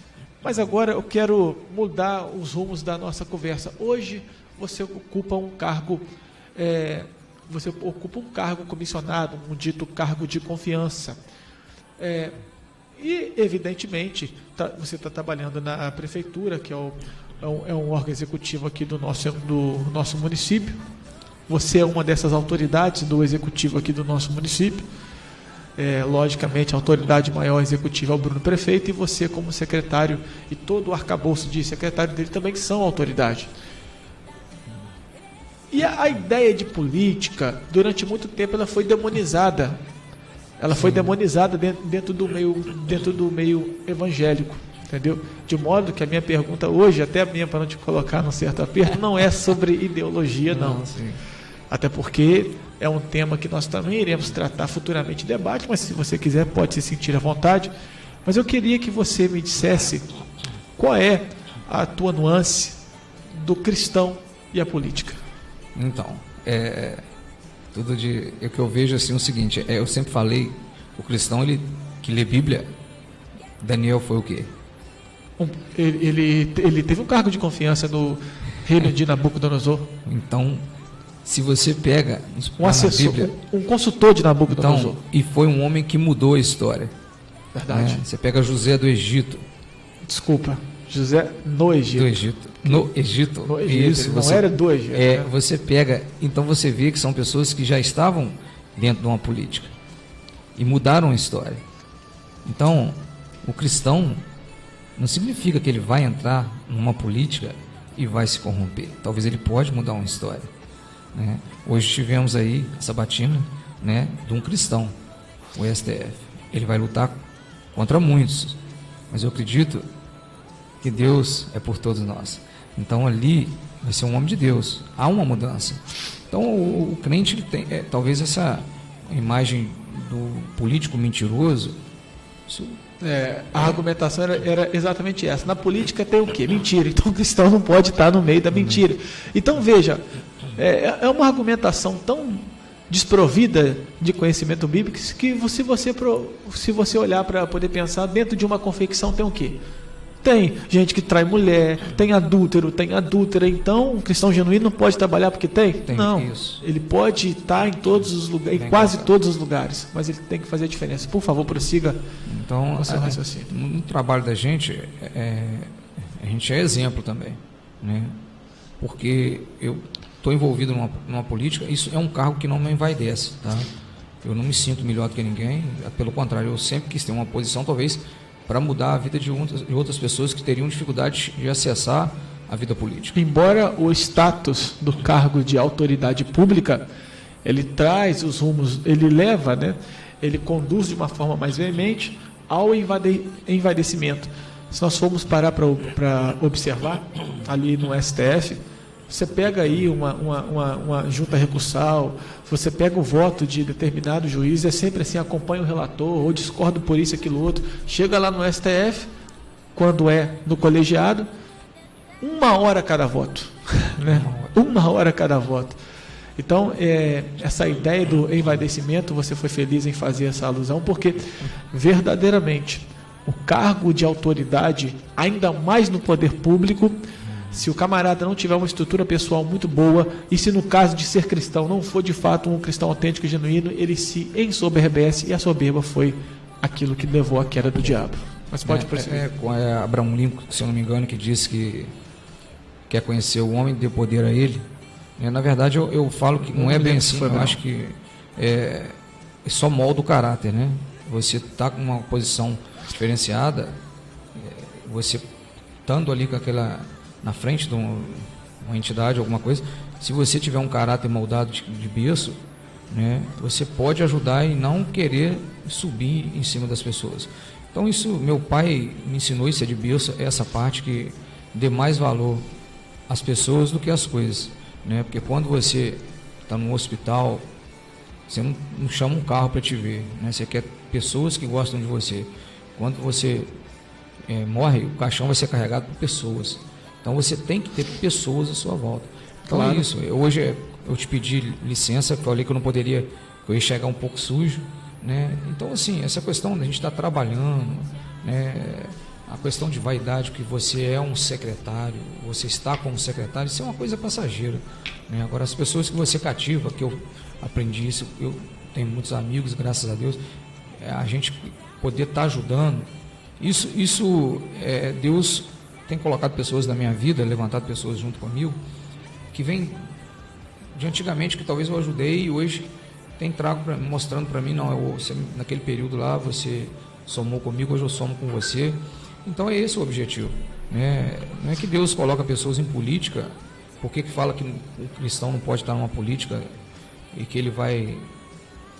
Mas agora eu quero mudar os rumos da nossa conversa. Hoje você ocupa um cargo comissionado, um dito cargo de confiança. E, evidentemente, você está trabalhando na prefeitura, que é um órgão executivo aqui do nosso município. Você é uma dessas autoridades do executivo aqui do nosso município. Logicamente, a autoridade maior executiva é o Bruno Prefeito, e você, como secretário, e todo o arcabouço de secretário dele também, que são autoridade. E a ideia de política, durante muito tempo, ela foi demonizada. Ela foi demonizada dentro do meio evangélico, entendeu? De modo que a minha pergunta hoje, até a minha, para não te colocar num certo aperto, não é sobre ideologia, não. Sim. Até porque é um tema que nós também iremos tratar futuramente em debate, mas se você quiser pode se sentir à vontade. Mas eu queria que você me dissesse qual é a tua nuance do cristão e a política. Então, o que eu vejo assim é o seguinte, eu sempre falei, o cristão que lê Bíblia, Daniel foi o quê? Ele teve um cargo de confiança no reino de Nabucodonosor. Então, se você pega um assessor, Bíblia, um consultor de Nabucodonosor. Então, e foi um homem que mudou a história. Verdade. Você pega José do Egito. Desculpa, José no Egito. Do Egito. No Egito. No Egito. Isso, não era do Egito. Né? Você pega, então você vê que são pessoas que já estavam dentro de uma política e mudaram a história. Então, o cristão não significa que ele vai entrar numa política e vai se corromper. Talvez ele pode mudar uma história, né? Hoje tivemos aí a sabatina, né, de um cristão, o STF. Ele vai lutar contra muitos, mas eu acredito que Deus é por todos nós. Então ali vai ser um homem de Deus. Há uma mudança. Então o crente ele tem talvez essa imagem do político mentiroso. A argumentação era exatamente essa. Na política tem o quê? Mentira. Então o cristão não pode estar no meio da mentira. Então veja, é uma argumentação tão desprovida de conhecimento bíblico que se você olhar para poder pensar, dentro de uma confecção tem o quê? Tem gente que trai mulher, tem adúltero, tem adúltera. Então um cristão genuíno não pode trabalhar porque tem? Não, isso. Ele pode estar em todos os lugares, em quase todos os lugares, mas ele tem que fazer a diferença. Por favor, prossiga. Então, no trabalho da gente, a gente é exemplo também, né? Porque eu estou envolvido numa política, isso é um cargo que não me envaidece, tá? Eu não me sinto melhor do que ninguém, pelo contrário, eu sempre quis ter uma posição, talvez, para mudar a vida de outras pessoas que teriam dificuldade de acessar a vida política. Embora o status do cargo de autoridade pública, ele traz os rumos, ele leva, né? Ele conduz de uma forma mais veemente ao envaidecimento. Se nós formos parar para observar ali no STF, você pega aí uma junta recursal, você pega o voto de determinado juiz, é sempre assim, acompanha o relator, ou discorda por isso, aquilo, outro. Chega lá no STF, quando é no colegiado, 1 hora cada voto. Né? 1 hora cada voto. Então, essa ideia do envaidecimento, você foi feliz em fazer essa alusão, porque verdadeiramente o cargo de autoridade, ainda mais no poder público, se o camarada não tiver uma estrutura pessoal muito boa, e se no caso de ser cristão não for de fato um cristão autêntico e genuíno, ele se ensoberbece, e a soberba foi aquilo que levou à queda do diabo. Mas pode prosseguir. É Abraham Lincoln, se eu não me engano, que disse que quer conhecer o homem e dê poder a ele. Na verdade, eu falo que não é bem assim. Eu acho que só molda o caráter, né? Você está com uma posição diferenciada, você estando ali com aquela na frente de uma entidade, alguma coisa, se você tiver um caráter moldado de berço, né, você pode ajudar e não querer subir em cima das pessoas. Então isso, meu pai me ensinou isso de berço, essa parte que dê mais valor às pessoas do que às coisas, né? Porque quando você está num hospital, você não chama um carro para te ver, né? Você quer pessoas que gostam de você. Quando você morre, o caixão vai ser carregado por pessoas. Então você tem que ter pessoas à sua volta. Então é isso. Hoje eu te pedi licença, falei que eu não poderia, que eu ia chegar um pouco sujo, né? Então assim, essa questão da gente estar trabalhando, né? A questão de vaidade, que você é um secretário, você está como secretário, isso é uma coisa passageira, né? Agora as pessoas que você cativa, que eu aprendi isso, eu tenho muitos amigos, graças a Deus, a gente poder estar ajudando, isso Deus tem colocado pessoas na minha vida, levantado pessoas junto comigo, que vem de antigamente, que talvez eu ajudei e hoje tem trago mostrando para mim, não, naquele período lá você somou comigo, hoje eu somo com você. Então é esse o objetivo, né? Não é que Deus coloca pessoas em política, porque que fala que o cristão não pode estar numa política e que ele vai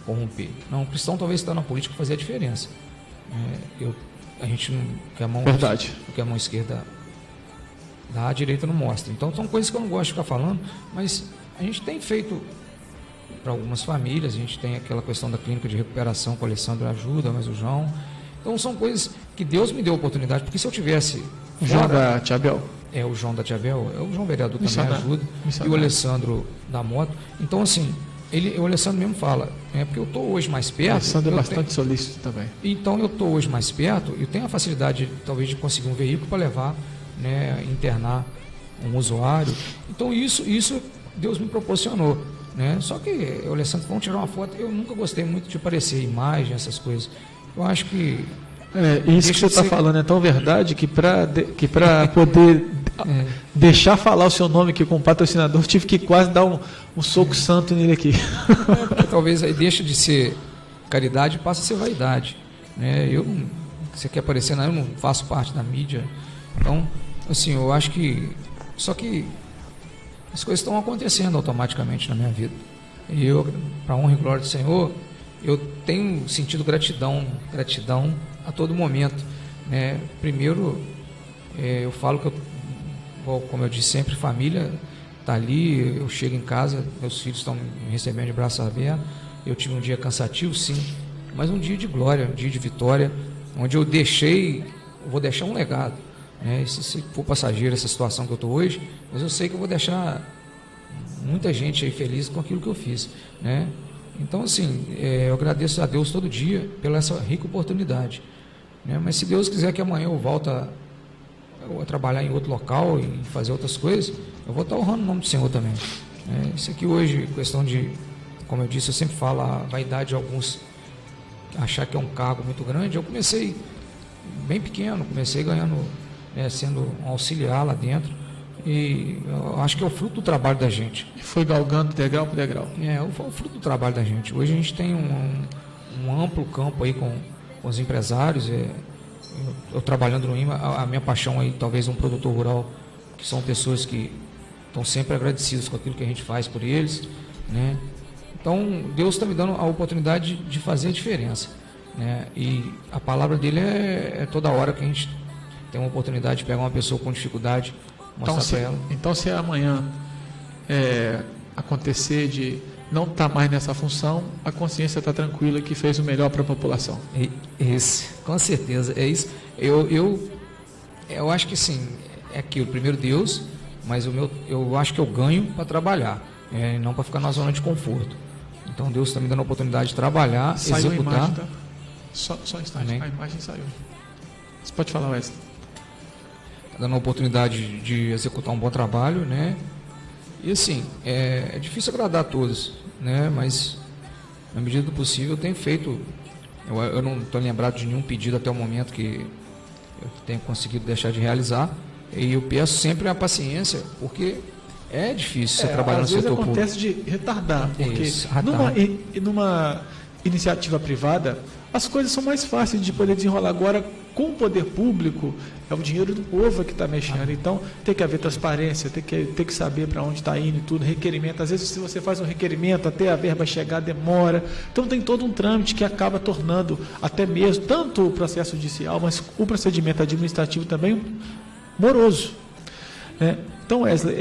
corromper. Não, o cristão talvez está na política fazer a diferença. A gente não quer a mão, Verdade. que a mão esquerda dá, a direita não mostra. Então são coisas que eu não gosto de ficar falando, mas a gente tem feito para algumas famílias, a gente tem aquela questão da clínica de recuperação com o Alessandro ajuda, mas o João. Então são coisas que Deus me deu a oportunidade, porque se eu tivesse O João da Tiabel. o João da Tiabel, o João vereador também Missionário. ajuda, e o Alessandro da moto. Então assim, o Alessandro mesmo fala, porque eu estou hoje mais perto. O Alessandro é bastante solícito também. Então eu estou hoje mais perto, eu tenho a facilidade talvez de conseguir um veículo para levar, né, internar um usuário. Então isso Deus me proporcionou, né? Só que o Alessandro, vamos tirar uma foto, eu nunca gostei muito de aparecer imagem, essas coisas. Eu acho que isso que você está falando é tão verdade que para poder deixar falar o seu nome aqui com o patrocinador, tive que quase dar um soco santo nele aqui. Porque talvez aí deixa de ser caridade e passa a ser vaidade, né? Você quer aparecer, eu não faço parte da mídia. Então, assim, eu acho que só que as coisas estão acontecendo automaticamente na minha vida. E eu, para honra e glória do Senhor, eu tenho sentido gratidão a todo momento, né? Primeiro, eu falo que como eu disse sempre, família está ali, eu chego em casa, meus filhos estão me recebendo de braços abertos. Eu tive um dia cansativo, sim, mas um dia de glória, um dia de vitória, onde eu vou deixar um legado, né? Se for passageiro essa situação que eu estou hoje, mas eu sei que eu vou deixar muita gente aí feliz com aquilo que eu fiz, né? Então, assim, eu agradeço a Deus todo dia pela essa rica oportunidade, né? Mas se Deus quiser que amanhã eu volte a trabalhar em outro local e fazer outras coisas, eu vou estar honrando o nome do Senhor também. Isso aqui hoje, questão de, como eu disse, eu sempre falo a vaidade de alguns achar que é um cargo muito grande. Eu comecei bem pequeno, comecei ganhando, sendo um auxiliar lá dentro, e eu acho que é o fruto do trabalho da gente. Foi galgando degrau por degrau. É o fruto do trabalho da gente. Hoje a gente tem um amplo campo aí com os empresários. Eu trabalhando no IMA, a minha paixão aí, talvez um produtor rural, que são pessoas que estão sempre agradecidos com aquilo que a gente faz por eles, né? Então Deus está me dando a oportunidade de fazer a diferença, né? E a palavra dele é toda hora que a gente tem uma oportunidade de pegar uma pessoa com dificuldade, mostrar para ela. Então se amanhã acontecer de não estar mais nessa função, a consciência está tranquila que fez o melhor para a população. Com certeza, é isso. Eu acho que sim, é aquilo, primeiro Deus, mas eu acho que eu ganho para trabalhar, não para ficar na zona de conforto. Então Deus está me dando a oportunidade de trabalhar, saiu executar. A imagem, tá? Só um instante, Amém. A imagem saiu. Você pode falar, Wesley. Está dando a oportunidade de executar um bom trabalho, né? E assim, é difícil agradar a todos, né? Mas na medida do possível eu tenho feito. Eu não estou lembrado de nenhum pedido até o momento que eu tenho conseguido deixar de realizar. E eu peço sempre a paciência, porque é difícil você trabalhar no setor público. Às vezes acontece de retardar, porque Isso, numa iniciativa privada, as coisas são mais fáceis de poder desenrolar. Agora, com o poder público, é o dinheiro do povo que está mexendo. Então, tem que haver transparência, tem que saber para onde está indo e tudo, requerimento. Às vezes, se você faz um requerimento, até a verba chegar, demora. Então, tem todo um trâmite que acaba tornando, até mesmo, tanto o processo judicial, mas o procedimento administrativo também, moroso. Então, Wesley,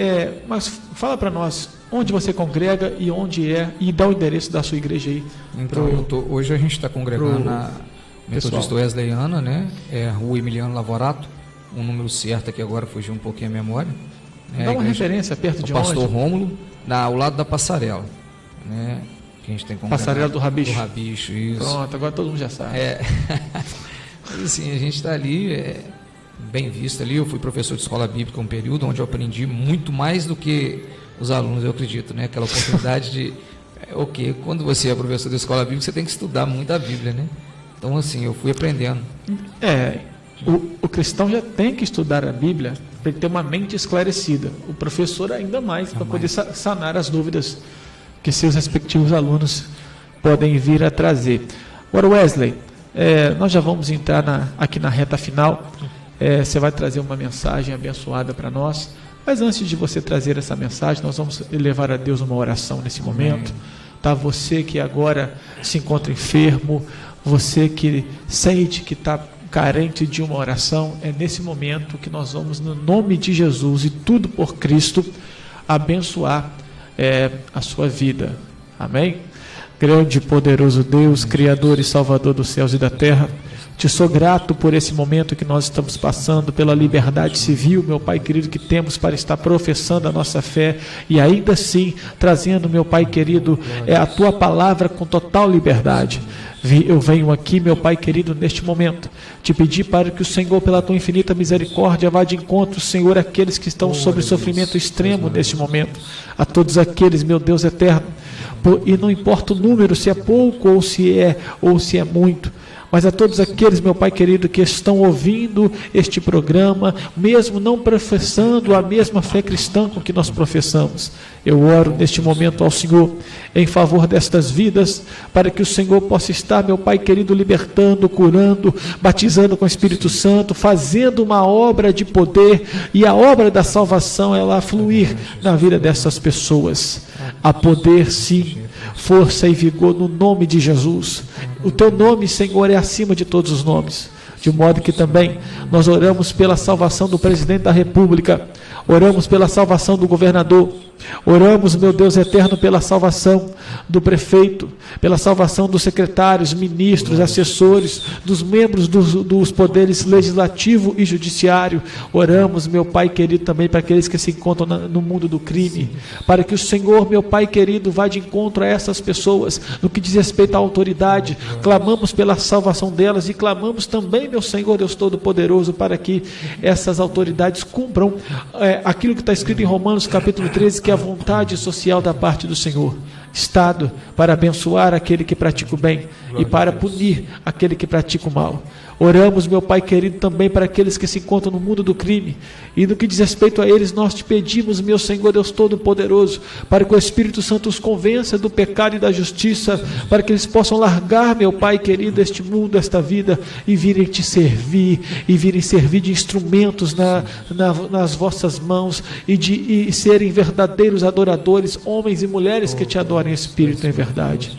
mas fala para nós onde você congrega e onde e dá o endereço da sua igreja aí. Então, hoje a gente está congregando na Metodista Wesleyana, né? Rua Emiliano Lavorato, um número certo aqui agora fugiu um pouquinho a memória. Dá uma referência perto de onde? O Pastor Rômulo, ao lado da passarela, né? Que a gente tem Passarela do Rabicho. Do Rabicho, isso. Pronto, agora todo mundo já sabe. Assim, a gente está ali, bem visto ali. Eu fui professor de escola bíblica um período onde eu aprendi muito mais do que os alunos, eu acredito, né? Aquela oportunidade de quando você é professor de escola bíblica, você tem que estudar muito a Bíblia, né? Então, assim, eu fui aprendendo. O cristão já tem que estudar a Bíblia para ele ter uma mente esclarecida. O professor ainda mais, para poder sanar as dúvidas que seus respectivos alunos podem vir a trazer. Agora, Wesley, nós já vamos entrar aqui na reta final. Você vai trazer uma mensagem abençoada para nós. Mas antes de você trazer essa mensagem, nós vamos levar a Deus uma oração nesse momento. Tá? Você que agora se encontra enfermo, você que sente que está carente de uma oração, é nesse momento que nós vamos, no nome de Jesus e tudo por Cristo, abençoar a sua vida. Amém? Grande e poderoso Deus, Criador e Salvador dos céus e da terra, te sou grato por esse momento que nós estamos passando, pela liberdade civil, meu Pai querido, que temos para estar professando a nossa fé e ainda assim trazendo, meu Pai querido, a Tua palavra com total liberdade. Eu venho aqui, meu Pai querido, neste momento, te pedir para que o Senhor, pela Tua infinita misericórdia, vá de encontro, Senhor, àqueles que estão sob sofrimento extremo neste momento, a todos aqueles, meu Deus eterno, e não importa o número, se é pouco ou se é muito, mas a todos aqueles, meu Pai querido, que estão ouvindo este programa, mesmo não professando a mesma fé cristã com que nós professamos, eu oro neste momento ao Senhor, em favor destas vidas, para que o Senhor possa estar, meu Pai querido, libertando, curando, batizando com o Espírito Santo, fazendo uma obra de poder, e a obra da salvação, ela fluir na vida dessas pessoas, a poder sim, força e vigor no nome de Jesus. O Teu nome, Senhor, é acima de todos os nomes, de modo que também nós oramos pela salvação do presidente da República, oramos pela salvação do governador, oramos, meu Deus eterno, pela salvação do prefeito, pela salvação dos secretários, ministros, assessores, dos membros dos poderes legislativo e judiciário. Oramos, meu Pai querido, também para aqueles que se encontram no mundo do crime, para que o Senhor, meu Pai querido, vá de encontro a essas pessoas, no que diz respeito à autoridade. Clamamos pela salvação delas e clamamos também, meu Senhor Deus Todo-Poderoso, para que essas autoridades cumpram aquilo que está escrito em Romanos capítulo 13, que é a vontade social da parte do Senhor. Estado para abençoar aquele que pratica o bem e para punir aquele que pratica o mal. Oramos, meu Pai querido, também para aqueles que se encontram no mundo do crime, e no que diz respeito a eles, nós te pedimos, meu Senhor Deus Todo-Poderoso, para que o Espírito Santo os convença do pecado e da justiça, para que eles possam largar, meu Pai querido, este mundo, esta vida, e virem te servir, e virem servir de instrumentos nas vossas mãos, e serem verdadeiros adoradores, homens e mulheres que te adorem em espírito e em verdade.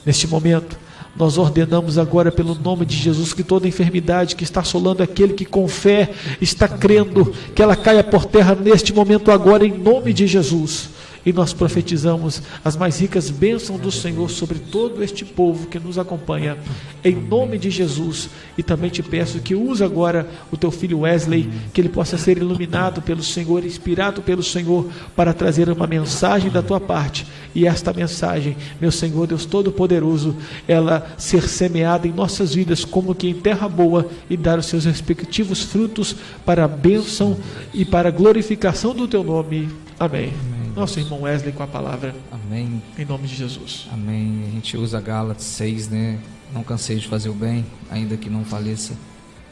Neste momento, nós ordenamos agora, pelo nome de Jesus, que toda enfermidade que está assolando aquele que com fé está crendo, que ela caia por terra neste momento agora, em nome de Jesus. E nós profetizamos as mais ricas bênçãos do Senhor sobre todo este povo que nos acompanha, em nome de Jesus. E também te peço que use agora o teu filho Wesley, que ele possa ser iluminado pelo Senhor, inspirado pelo Senhor, para trazer uma mensagem da tua parte. E esta mensagem, meu Senhor Deus Todo-Poderoso, ela ser semeada em nossas vidas como que em terra boa, e dar os seus respectivos frutos para a bênção e para a glorificação do teu nome. Amém. Nosso irmão Wesley com a palavra. Amém. Em nome de Jesus. Amém. A gente usa Gálatas 6, né? Não cansei de fazer o bem, ainda que não faleça.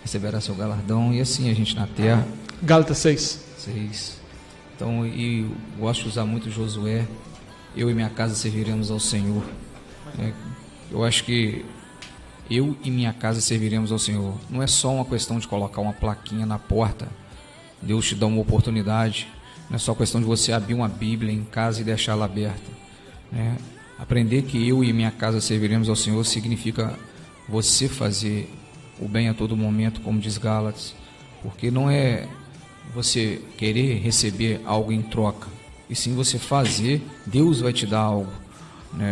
receberá seu galardão, e assim a gente na terra. Gálatas 6. 6. Então, e eu gosto de usar muito Josué, eu e minha casa serviremos ao Senhor. Eu acho que eu e minha casa serviremos ao Senhor. Não é só uma questão de colocar uma plaquinha na porta. Deus te dá uma oportunidade. Não é só questão de você abrir uma Bíblia em casa e deixá-la aberta. Aprender que eu e minha casa serviremos ao Senhor significa você fazer o bem a todo momento, como diz Gálatas, porque não é você querer receber algo em troca, e sim você fazer. Deus vai te dar algo,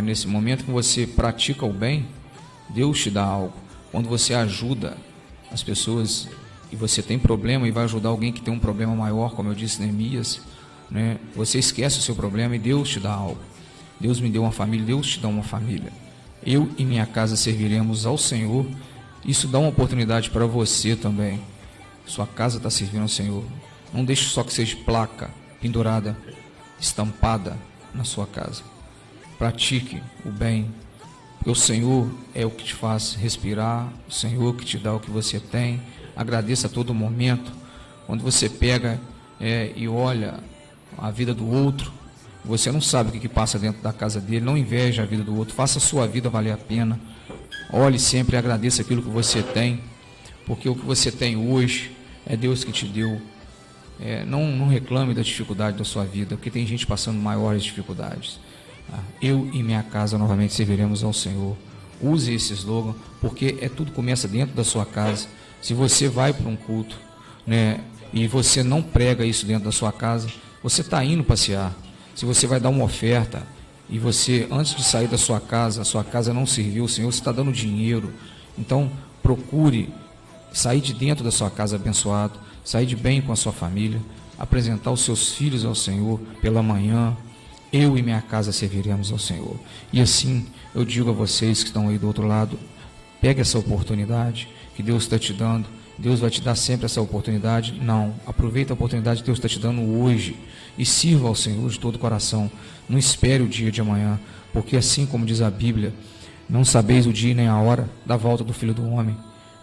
nesse momento que você pratica o bem, Deus te dá algo. Quando você ajuda as pessoas e você tem problema e vai ajudar alguém que tem um problema maior, como eu disse, Neemias, você esquece o seu problema e Deus te dá algo. Deus me deu uma família, Deus te dá uma família. Eu e minha casa serviremos ao Senhor. Isso dá uma oportunidade para você também. Sua casa está servindo ao Senhor. Não deixe só que seja placa pendurada, estampada na sua casa. Pratique o bem. Porque o Senhor é o que te faz respirar, o Senhor que te dá o que você tem. Agradeça a todo momento. Quando você pega e olha a vida do outro, você não sabe o que passa dentro da casa dele. Não inveje a vida do outro. Faça a sua vida valer a pena. Olhe sempre e agradeça aquilo que você tem, porque o que você tem hoje é Deus que te deu. Não reclame da dificuldade da sua vida, porque tem gente passando maiores dificuldades. Eu e minha casa novamente serviremos ao Senhor. Use esse slogan, porque tudo começa dentro da sua casa. Se você vai para um culto, e você não prega isso dentro da sua casa, você está indo passear. Se você vai dar uma oferta e você, antes de sair da sua casa, a sua casa não serviu o Senhor, você está dando dinheiro. Então, procure sair de dentro da sua casa abençoado, sair de bem com a sua família, apresentar os seus filhos ao Senhor pela manhã. Eu e minha casa serviremos ao Senhor. E assim, eu digo a vocês que estão aí do outro lado, pegue essa oportunidade que Deus está te dando. Deus vai te dar sempre essa oportunidade. Não, aproveita a oportunidade que Deus está te dando hoje e sirva ao Senhor de todo o coração. Não espere o dia de amanhã, porque assim como diz a Bíblia, não sabeis o dia nem a hora da volta do Filho do Homem.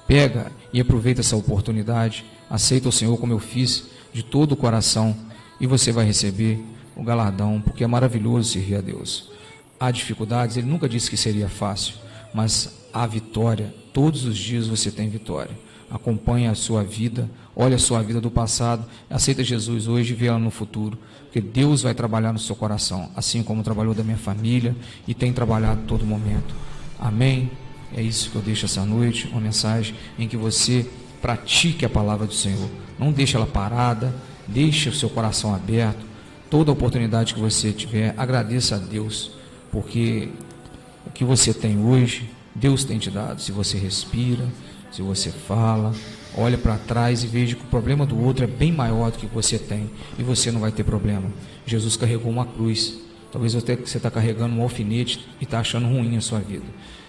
Pega e aproveita essa oportunidade, aceita o Senhor como eu fiz, de todo o coração, e você vai receber o galardão, porque é maravilhoso servir a Deus. Há dificuldades, Ele nunca disse que seria fácil, mas há vitória. Todos os dias você tem vitória. Acompanhe a sua vida, olhe a sua vida do passado, aceita Jesus hoje e vê ela no futuro, porque Deus vai trabalhar no seu coração, assim como trabalhou da minha família e tem trabalhado a todo momento. Amém? É isso que eu deixo essa noite, uma mensagem em que você pratique a palavra do Senhor. Não deixe ela parada, deixe o seu coração aberto. Toda oportunidade que você tiver, agradeça a Deus, porque o que você tem hoje, Deus tem te dado. Se você respira, se você fala, olha para trás e veja que o problema do outro é bem maior do que você tem, e você não vai ter problema. Jesus carregou uma cruz. Talvez até você está carregando um alfinete e está achando ruim a sua vida.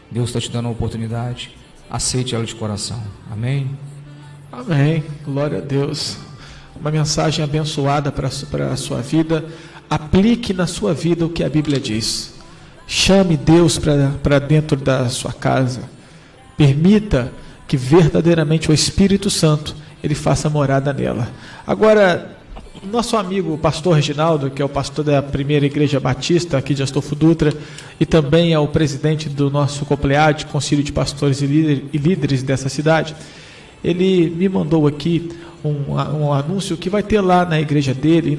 Deus está te dando a oportunidade, aceite ela de coração. Amém? Amém, glória a Deus. Uma mensagem abençoada para a sua vida. Aplique na sua vida o que a Bíblia diz. Chame Deus para dentro da sua casa. Permita que verdadeiramente o Espírito Santo ele faça morada nela. Agora, nosso amigo pastor Reginaldo, que é o pastor da primeira igreja batista aqui de Astolfo Dutra, e também é o presidente do nosso COPLEAD, Conselho de Pastores e Líderes dessa cidade, ele me mandou aqui um anúncio que vai ter lá na igreja dele,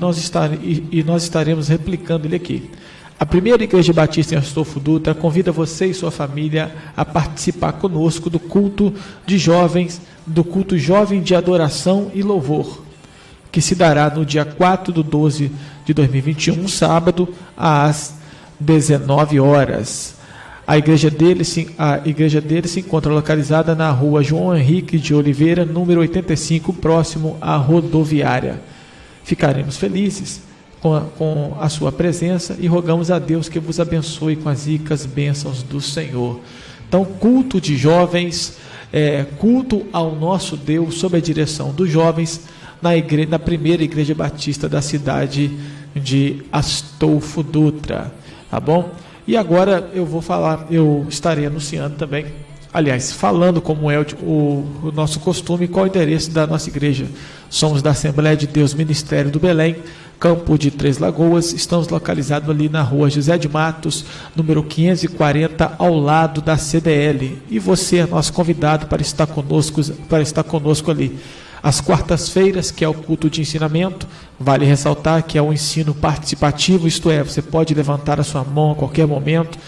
e nós estaremos replicando ele aqui. A primeira igreja batista em Astolfo Dutra convida você e sua família a participar conosco do culto de jovens, do culto jovem de adoração e louvor, que se dará no dia 4/12 de 2021, sábado, às 19 horas. A igreja dele se encontra localizada na rua João Henrique de Oliveira, número 85, próximo à rodoviária. Ficaremos felizes com a sua presença e rogamos a Deus que vos abençoe com as ricas bênçãos do Senhor. Então, culto de jovens, culto ao nosso Deus, sob a direção dos jovens, na primeira igreja batista da cidade de Astolfo Dutra, tá bom? E agora eu estarei anunciando também aliás, falando como é o nosso costume, qual o endereço da nossa igreja. Somos da Assembleia de Deus Ministério do Belém, Campo de Três Lagoas. Estamos localizados ali na rua José de Matos, número 540, ao lado da CDL. E você é nosso convidado para estar conosco ali. Às quartas-feiras, que é o culto de ensinamento, vale ressaltar que é um ensino participativo, isto é, você pode levantar a sua mão a qualquer momento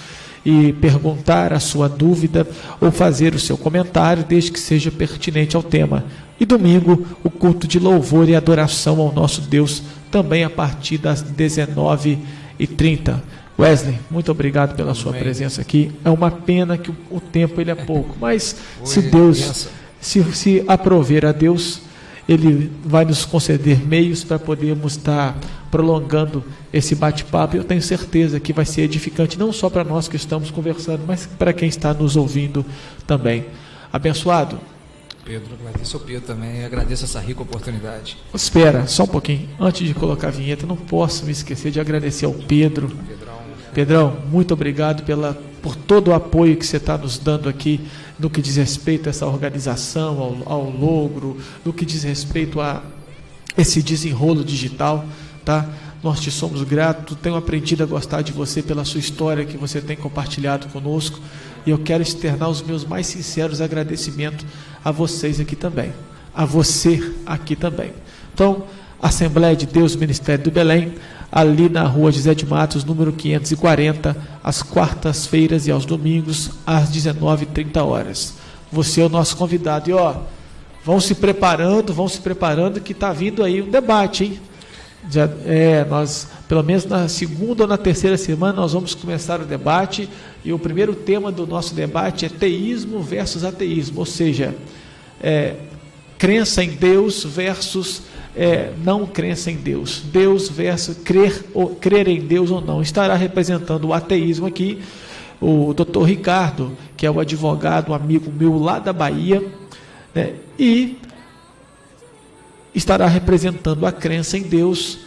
e perguntar a sua dúvida ou fazer o seu comentário, desde que seja pertinente ao tema. E domingo, o culto de louvor e adoração ao nosso Deus, também a partir das 19h30. Wesley, muito obrigado pela sua presença aqui. É uma pena que o tempo ele é pouco, mas se Deus, se aprover a Deus, Ele vai nos conceder meios para podermos estar prolongando esse bate-papo. Eu tenho certeza que vai ser edificante, não só para nós que estamos conversando, mas para quem está nos ouvindo também. Abençoado. Pedro, agradeço ao Pedro também, agradeço essa rica oportunidade. Espera, só um pouquinho. Antes de colocar a vinheta, não posso me esquecer de agradecer ao Pedro. Pedrão, muito obrigado por todo o apoio que você está nos dando aqui no que diz respeito a essa organização, ao logro, no que diz respeito a esse desenrolo digital, tá? Nós te somos gratos, tenho aprendido a gostar de você pela sua história que você tem compartilhado conosco, e eu quero externar os meus mais sinceros agradecimentos a vocês aqui também, a você aqui também. Então, Assembleia de Deus Ministério do Belém, ali na rua José de Matos, número 540, às quartas-feiras e aos domingos, às 19h30. Você é o nosso convidado. E vão se preparando que está vindo aí um debate, hein? Nós, pelo menos na segunda ou na terceira semana, nós vamos começar o debate, e o primeiro tema do nosso debate é teísmo versus ateísmo, ou seja, crença em Deus versus não crença em Deus. Deus versus crer em Deus ou não. Estará representando o ateísmo aqui o Dr. Ricardo, que é o advogado, um amigo meu lá da Bahia, né? E estará representando a crença em Deus.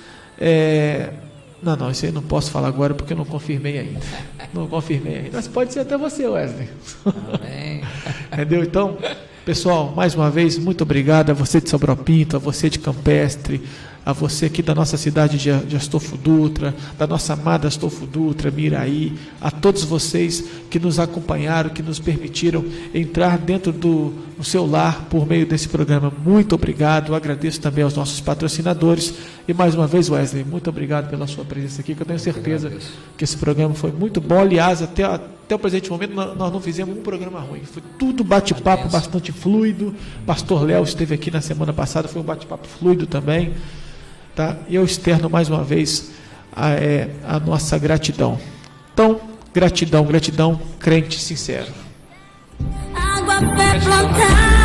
Não, isso aí não posso falar agora porque eu não confirmei ainda. Mas pode ser até você, Wesley. Amém. Entendeu? Então, pessoal, mais uma vez, muito obrigado a você de Sobral Pinto, a você de Campestre, a você aqui da nossa cidade de Astolfo Dutra, da nossa amada Astolfo Dutra, Miraí, a todos vocês que nos acompanharam, que nos permitiram entrar dentro do seu lar por meio desse programa. Muito obrigado, agradeço também aos nossos patrocinadores, e mais uma vez, Wesley, muito obrigado pela sua presença aqui, que eu tenho certeza que esse programa foi muito bom. Aliás, até o presente momento nós não fizemos um programa ruim, foi tudo bate-papo bastante fluido. Pastor Léo esteve aqui na semana passada, foi um bate-papo fluido também, tá? E eu externo mais uma vez a nossa gratidão. Então, gratidão, crente sincero. Água, fé, plantar.